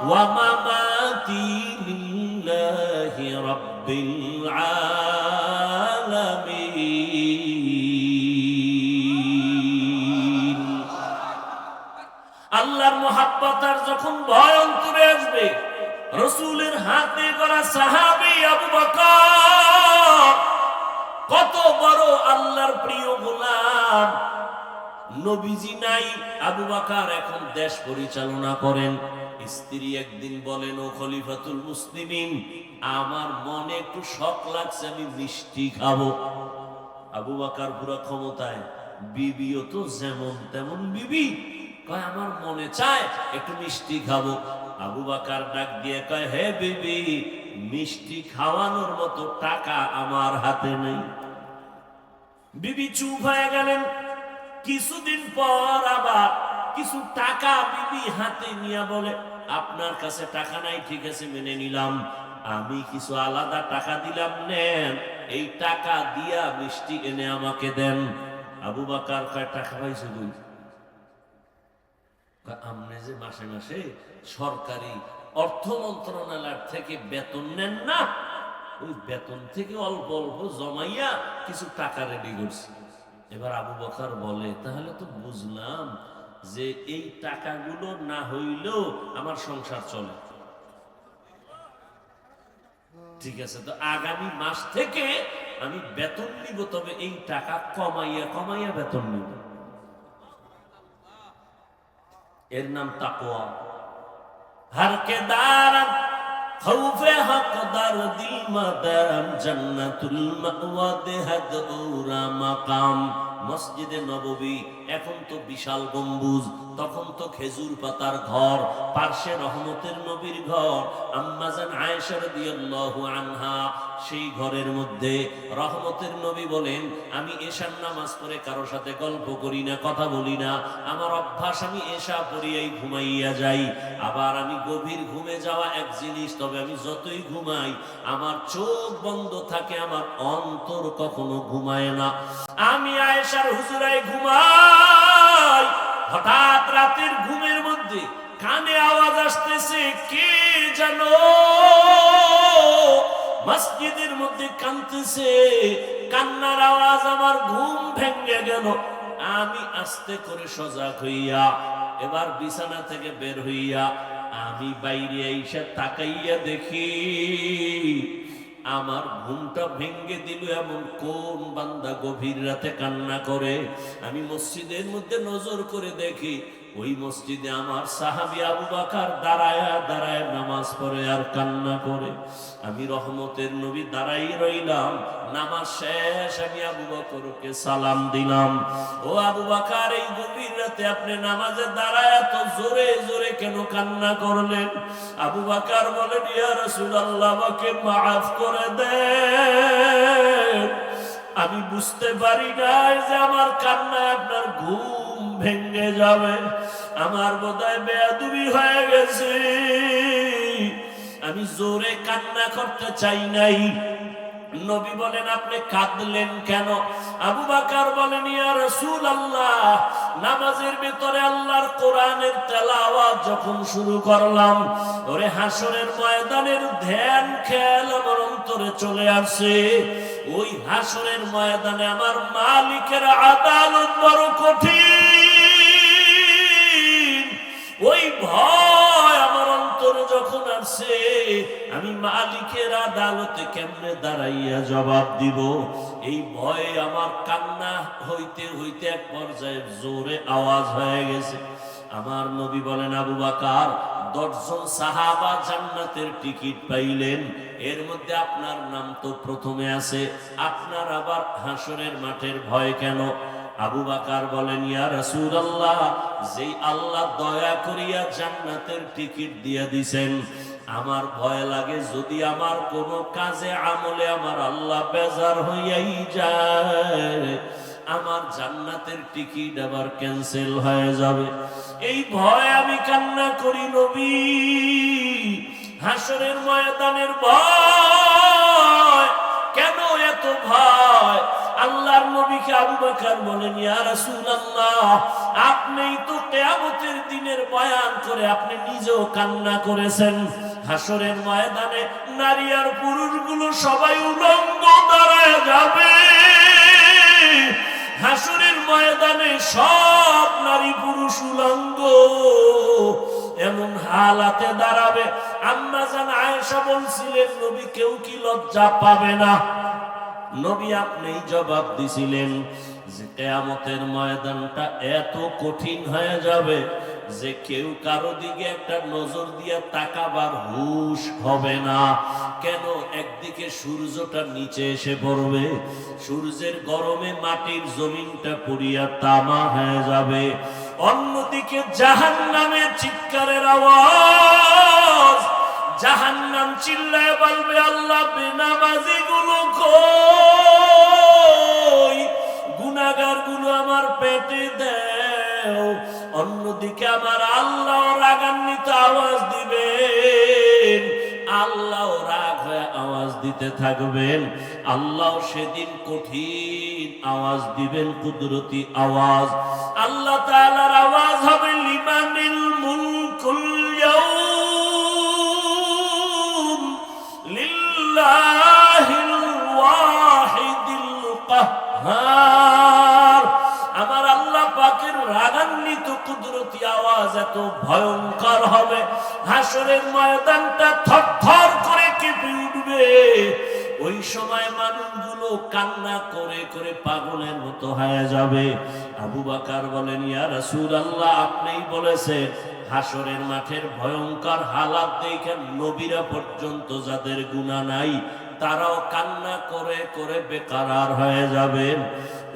ওয়া মামাতি লিল্লাহি রাব্বিল আলামিন। আল্লাহর মোহাব্বত আর যখন ভয় অন্তরে আসবে, রাসূলের হাতে করা সাহাবী আবু বকর কত বড় আল্লাহর প্রিয় গোলাম। নবীজি নাই, আবু বকর এখন দেশ পরিচালনা করেন। স্ত্রী একদিন বলেন, ও খলিফাতুল মুসলিমিন, আমার মনে একটু শখ লাগছে, আমি মিষ্টি খাবো। আবু বকর পুরো ক্ষমতায়, বিবিও তো যেমন তেমন বিবি, কয় আমার মনে চায় একটু মিষ্টি খাবো। আবু বকর ডাক দিয়ে কয়, হে বিবি, মিষ্টি খাওয়ানোর মতো টাকা আমার হাতে নেই। বিবি চুপ হয়ে গেলেন। কিছুদিন পর আবার কিছু টাকা বিবি হাতে নিয়ে বলে, আপনার কাছে টাকা নাই, ঠিক আছে মেনে নিলাম, আমি কিছু আলাদা টাকা দিলাম, নেন, এই টাকা দিয়া মিষ্টি এনে আমাকে দেন। আবু বকর কয়, টাকা পাইছো কই? আপনি যে মাসে মাসে সরকারি অর্থ মন্ত্রণালয় থেকে বেতন নেন না, ওই বেতন থেকে অল্প অল্প জমাইয়া কিছু টাকা রেডি করছি। এবার আবু বকর বলে, তাহলে তো বুঝলাম যে এই টাকাগুলো না হইলেও আমার সংসার চলে। ঠিক আছে, তো আগামী মাস থেকে আমি বেতন নিব, তবে এই টাকা কমাইয়া কমাইয়া বেতন নিব। এর নাম তাকওয়া। हर के दारम खौफे हक दर्दी मदम जन्नतुल मअवा देहद औरा मकाम। মসজিদে নববী এখন তো বিশাল গম্বুজ, তখন তো খেজুর পাতার ঘর, পার্শ্বে রহমতের নবীর ঘর। আম্মা জান আয়েশা রাদিয়াল্লাহু আনহা সেই ঘরের মধ্যে রহমতের নবী বলেন, আমি এশার নামাজ পড়ে কারো সাথে গল্প করি না, কথা বলি না। আমার অভ্যাস, আমি এশা পড়িয়াই ঘুমাইয়া যাই। আবার আমি গভীর ঘুমে যাওয়া এক জিনিস, তবে আমি যতই ঘুমাই আমার চোখ বন্ধ থাকে, আমার অন্তর কখনো ঘুমায় না। আমি আয়েশার হুজুরায় ঘুমাই, হঠাৎ রাতের ঘুমের মধ্যে কানে আওয়াজ আসতেছে, কে জানো মসজিদের মধ্যে কাঁদতেছে। কান্নার আওয়াজ, আমার ঘুম ভেঙে গেল। আমি আস্তে করে সজাগ হইয়া এবার বিছানা থেকে বের হইয়া আমি বাইরে এসে তাকাইয়া দেখি আমার ঘুমটা ভেঙ্গে দিল এমন কোন বান্দা গভীর রাতে কান্না করে। আমি মসজিদের মধ্যে নজর করে দেখি, ওই মসজিদে আমার সাহাবী আবু বকর দাঁড়ায় দাঁড়ায় নামাজ পড়ে আর কান্না করে। আমি রহমতের নবী দাঁড়াই রইলাম। নামাজ শেষ, আমি আবু বকরকে সালাম দিলাম, ও আবু বকর, এই গভীর রাতে আপনি নামাজে দাঁড়ায় এত জোরে জোরে কেন কান্না করলেন? আবু বকর বলেন, ইয়া রাসূলুল্লাহ, আমাকে মাফ করে দেন। আমি বুঝতে পারি নাই যে আমার কান্নায় আপনার ঘুম ভেঙে যাবে। আমার বোধহয় বেয়াদবি হয়ে গেছে, আমি জোরে কান্না করতে চাই নাই। নবী বলেন, আপনি কাঁদলেন কেন? আবু বকর বলেন, ইয়া রাসূলুল্লাহ, নামাজের ভিতরে আল্লাহর কোরআনের তেলাওয়াত যখন শুরু করলাম, ওরে হাসরের ময়দানের ধ্যান খেয়াল আমার অন্তরে চলে আসে। ওই হাসরের ময়দানে আমার মালিকের আদালত বড় কঠিন। ওই ভয় আমার অন্তরে যখন আসে, আমি মালিকের আদালতে কেমনে দাঁড়াইয়া জবাব দিব, এই ভয়ে আমার কান্না হইতে হইতে এক পর্যায়ে জোরে আওয়াজ হয়ে গেছে। আমার নবী বলেন, আবু বকর, 10 জন সাহাবা জান্নাতের টিকিট পাইলেন, এর মধ্যে আপনার নাম তো প্রথমে আছে, আপনার আবার হাসরের মাঠের ভয় কেন? আবু বকর বলেন, ইয়া রাসূলুল্লাহ, যেই আল্লাহ দয়া করিয়া জান্নাতের টিকিট দিয়ে দিবেন, আমার ভয় লাগে যদি আমার কোনো কাজে আমলে আমার আল্লাহ বেজার হইয়াই যায়, আমার জান্নাতের টিকিট আবার ক্যান্সেল হয়ে যাবে। এই ভয় আমি কান্না করি নবী। হাসরের ময়দানের ভয় কেন, এত ভয়? আল্লাহর নবীকে আবু বকর বলেন, ইয়া রাসূলুল্লাহ, আপনিই তো কিয়ামতের দিনের বয়ান করে আপনি নিজেও কান্না করেছেন। হাসরের ময়দানে নারী আর পুরুষগুলো সবাই উলঙ্গ দাঁড়ায় যাবে। হাসরের ময়দানে সব নারী পুরুষ উলঙ্গ এমন হালাতে দাঁড়াবে। আম্মা জান আয়েশা বলছিলেন, নবী, কেউ কি লজ্জা পাবে না? নবী আপনিই জবাব দিছিলেন যে কিয়ামতের ময়দানটা এত কঠিন হয়ে যাবে যে কেউ কারো দিকে একটা নজর দিয়ে তাকাবার হুঁশ হবে না। কেন? একদিকে সূর্যটা নিচে এসে পড়বে, সূর্যের গরমে মাটির জমিনটা পুড়িয়া তামা হয়ে যাবে। অন্যদিকে জাহান্নামের চিৎকারের আওয়াজ, জাহান্নাম চিল্লায় বলবে, আল্লাহ, বেনামাজি গুলো কই, গুনাহগার গুলো আমার পেটে দাও। অন্যদিকে আমার আল্লাহ রাগান্বিত আওয়াজ দিবেন, আল্লাহ রাগ হয়ে আওয়াজ দিতে থাকবেন। আল্লাহ সেদিন কঠিন আওয়াজ দিবেন, কুদরতি আওয়াজ। আল্লাহ তাআলার আওয়াজ হবে, লিমানিল মুলকুল ইয়াউম লিল্লাহিল ওয়াহিদিল কাহ্হার। আমার আল্লাহ পাকের রাগান্বিত কুদরতি আওয়াজ এত ভয়ঙ্কর হবে, হাসরের ময়দানটা থরথর করে কেঁপে উঠবে। ওই সময় মানুষগুলো কান্না করে করে পাগলের মতো হয়ে যাবে। আবু বকর বলেন, ইয়া রাসূলুল্লাহ, আপনিই বলেছেন হাসরের মাঠের ভয়ঙ্কর হালাত দেখে নবীরা পর্যন্ত যাদের গুনাহ নাই তারাও কান্না করে করে বেকারার হয়ে যাবেন।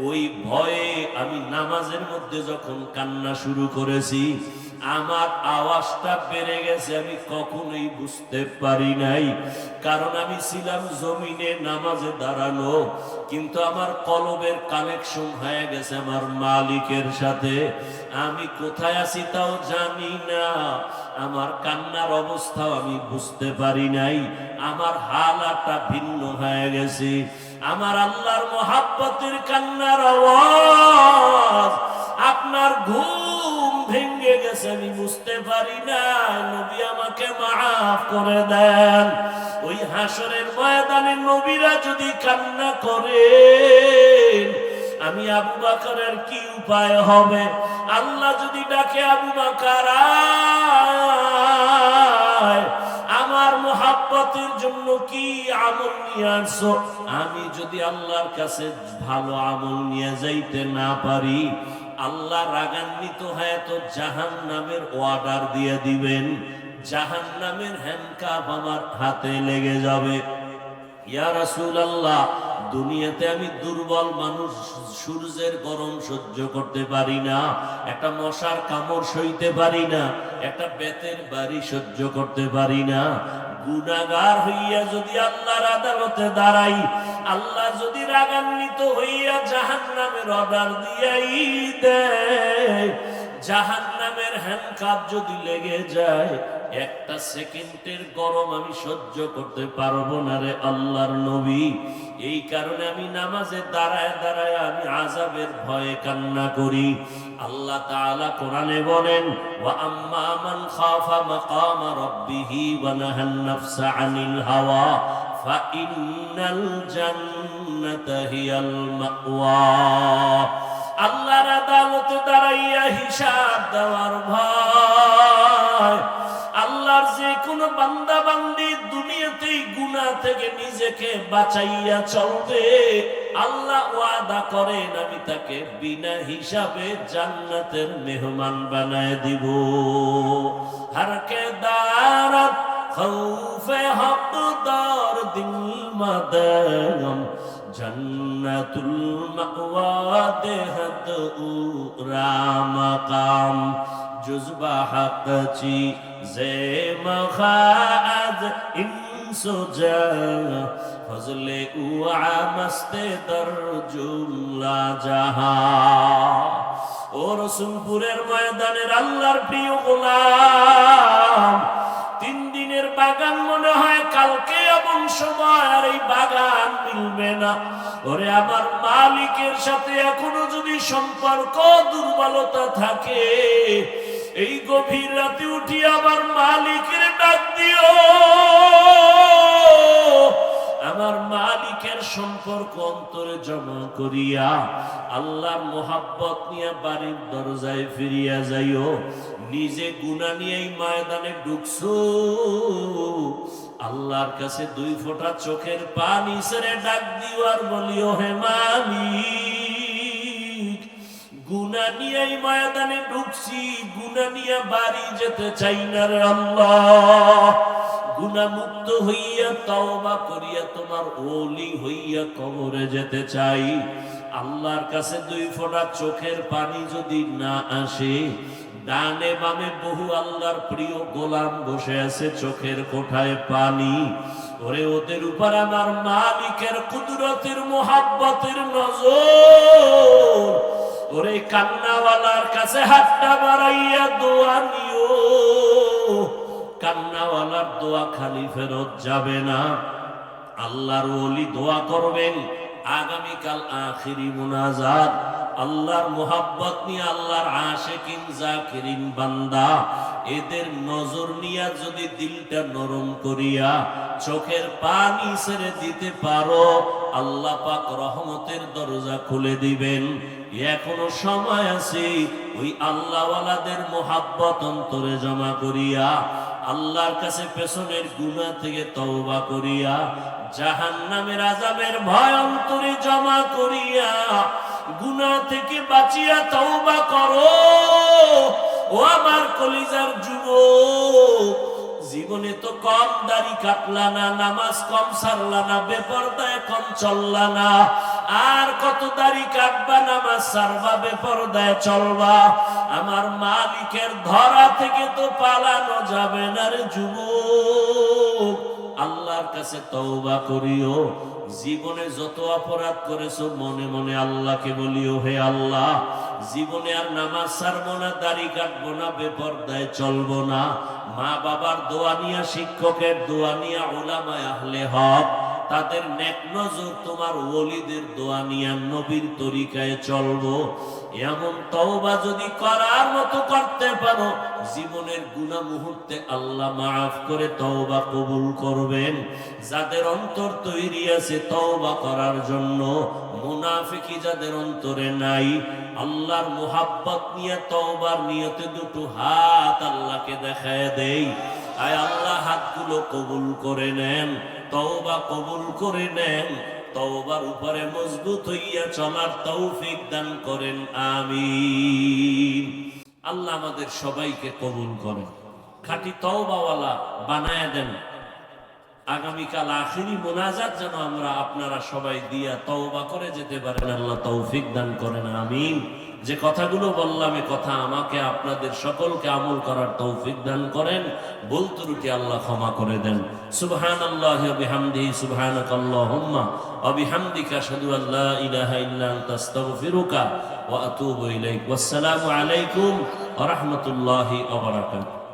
ওই ভয়ে আমি নামাজের মধ্যে যখন কান্না শুরু করেছি, আমার আওয়াজটা বেড়ে গেছে, আমি কখনোই বুঝতে পারি নাই। কারণ আমি ছিলাম জমিনে নামাজে দাঁড়ানো, কিন্তু আমার কলবের কানেকশন হয়ে গেছে আমার মালিকের সাথে। আমি কোথায় আছি তাও জানি না, আমার কান্নার অবস্থাও আমি বুঝতে পারি নাই, আমার হালাতটা ভিন্ন হয়ে গেছে। আমার আল্লাহর মহাব্বতের কান্নার আওয়াজ, আপনার ঘুম ভেঙে গেছে, আমি বুঝতে পারি না। নবী আমাকে মাফ করে দেন। ওই হাসরের ময়দানে নবীরা যদি কান্না করে, আমি আবু বকরের কি উপায় হবে? আল্লাহ যদি ডাকে আবু বকর আয়, আমার মুহাব্বতের জন্য কি আমল নিয়ে আসছো? আমি যদি আল্লাহর কাছে ভালো আমল নিয়ে যাইতে না পারি, আল্লাহ রাগান্বিত হয়ে তো জাহান্নামের অর্ডার দিয়ে দিবেন, জাহান্নামের হ্যান্ডকাপ আমার হাতে লেগে যাবে। ইয়া রাসূলুল্লাহ, দুনিয়াতে আমি দুর্বল মানুষ, সূর্যের গরম সহ্য করতে পারি না, একটা মশার কামড় সইতে পারি না, একটা বেতের বাড়ি সহ্য করতে পারি না। গুনাহগার হইয়া যদি আল্লাহর আদালতে দাঁড়াই, আল্লাহ যদি রাগান্বিত হইয়া জাহান্নামের অর্ডার দিয়াই দেয়, জাহান্নামের হ্যান্ডকাপ যদি লেগে যায়, একটা সেকেন্ডের গরম আমি সহ্য করতে পারবো না রে আল্লাহর নবী। এই কারণে আমি নামাজে দাঁড়ায় দাঁড়ায় আমি আযাবের ভয়ে কান্না করি। আল্লাহ তাআলা কোরআনে বলেন, ওয়া আম্মা মান খাফা মাকামা রাব্বিহি ওয়া নাহান নাফসা আনিল হাওয়া ফা ইন্নাল জান্নাতা হিয়াল মাওয়া। আল্লাহর আদালতে দাঁড়াইয়া হিসাব দেওয়ার ভয়। আল্লাহর যে কোনো বান্দা বান্দি দুনিয়াতেই গুনাহ থেকে নিজেকে বাঁচাইয়া চলবে, আল্লাহ ওয়াদা করেন আমি তাকে বিনা হিসাবে জান্নাতের মেহমান বানায় দিব। হারকে দারাত খৌফে হকদার দিল মাদাম জন্নাতুল মাওয়া দেহত রামাকাম জুজবা হকচি জে মখাজ ইনসুজা ফজলে উআ মস্তে দর জুমলা জাহা। ও রসুলপুরের ময়দানের আল্লাহর প্রিয় গোলাম, 3 দিনের বাগান মনে হয় কালকে এবং সময় আর এই বাগান মিলবে না। ওরে আমার মালিকের সাথে এখনো যদি সম্পর্ক দুর্বলতা থাকে, এই গভীর রাতে উঠি আমার মালিকের ডাক দিও। আমার মালিকের সম্পর্ক অন্তরে জমা করিয়া আল্লাহর মোহাব্বত নিয়ে বাড়ির দরজায় ফিরিয়া যাইও। নিজে গুনাহ নিয়েই ময়দানে ঢুকছো, আল্লাহর কাছে 2 ফোঁটা চোখের পানি ছেড়ে ডাক দিও আর বলিও, হে মালিক, গুনাহ নিয়েই ময়দানে ঢুকছি, গুনাহ নিয়ে বাড়ি যেতে চাই না রে আল্লাহ। গুনাহ মুক্ত হইয়া তওবা করিয়া তোমার ওলি হইয়া কবরে যেতে চাই। আল্লাহর কাছে 2 ফোঁটা চোখের পানি যদি না আসে, ডানে বামে বহু আল্লাহর প্রিয় গোলাম বসে আছে, চোখের কোঠায় পানি। ওরে ওদের উপর আমার মালিকের কুদরতের মোহাব্বতের নজর। ওরে কান্নাওয়ালার কাছে হাতটা বাড়াইয়া দোয়া নিও। কান্নাওয়ালার দোয়া খালি ফেরত যাবে না। আল্লাহর ওলি দোয়া করবেন, আগামীকাল আখিরি মুনাজাত। আল্লাহর মোহাব্বত নিয়ে আল্লাহর আশিকিন জাকিরিন বান্দা, এদের নজর নিয়া যদি দিলটা নরম করিয়া চোখের পানি ছেড়ে দিতে পারো, আল্লাহ পাক রহমতের দরজা খুলে দিবেন। এখনো সময় আছে। ওই আল্লাহওয়ালাদের মোহাব্বত অন্তরে জমা করিয়া আল্লাহর কাছে পেছনের গুনাহ থেকে তওবা করিয়া জাহান্নামের আযাবের ভয় অন্তরে জমা করিয়া গুনাহ থেকে বাঁচিয়া তওবা করো। ও আমার কলিজার যুবক, জীবনে তো কম দাড়ি কাটলা না, নামাজ কম সারলা না, বেপরদায় কম চললা না, আর কত দাড়ি কাটবা, নামাজ ছাড়বা, বেপরদায় চলবা? আমার মালিকের ধরা থেকে তো পালানো যাবে না রে যুবক। আল্লাহর কাছে তওবা করিও। জীবনে যত অপরাধ করেছো মনে মনে আল্লাহকে বলিও, হে আল্লাহ, জীবনে আর নামাজ ছাড়বো না, দাড়ি কাটবো না, বেপরদায় চলবো না। মা বাবার দোয়া নিয়া, শিক্ষকের দোয়া নিয়া, উলামায়ে আহলে হক তাদের নেক নজর, তোমার ওলিদের দোয়া নিয়া নবীর তরিকায় চলবো। এমন তওবা যদি করার মতো করতে পারো, জীবনের গুনাহ মুহূর্তে আল্লাহ মাফ করে তওবা কবুল করবেন। যাদের অন্তর তৈরি আছে তওবা করার জন্য, মুনাফিকি যাদের অন্তরে নাই, আল্লাহর মুহাব্বত নিয়ে তওবার নিয়তে দুটো হাত আল্লাহকে দেখায় দেই। আয় আল্লাহ, হাতগুলো কবুল করে নেন, তওবা কবুল করে নেন, তওবার উপরে মজবুত হইয়া চলার তৌফিক দান করেন, আমিন। আল্লাহ আমাদের সবাইকে কবুল করেন, খাঁটি তওবাওয়ালা বানায় দেন। আগামীকাল আখিরি মোনাজাত যেন আমরা আপনারা সবাই দিয়া তওবা করে যেতে পারেন, আল্লাহ তৌফিক দান করেন, আমিন। যে কথাগুলো বললাম, এ কথা আমাকে আপনাদের সকলকে আমল করার তৌফিক দান করেন। ভুল ত্রুটি আল্লাহ ক্ষমা করে দেন। সুবহানাল্লাহি ওয়া বিহামদিহি, সুবহানাকাল্লাহুম্মা ওয়া বিহামদিকা, আশহাদু আল্লা ইলাহা ইল্লা আনতা, আস্তাগফিরুকা ওয়া আতুবু ইলাইক। ওয়াসসালামু আলাইকুম ওয়া রাহমাতুল্লাহি ওয়া বারাকাতুহু।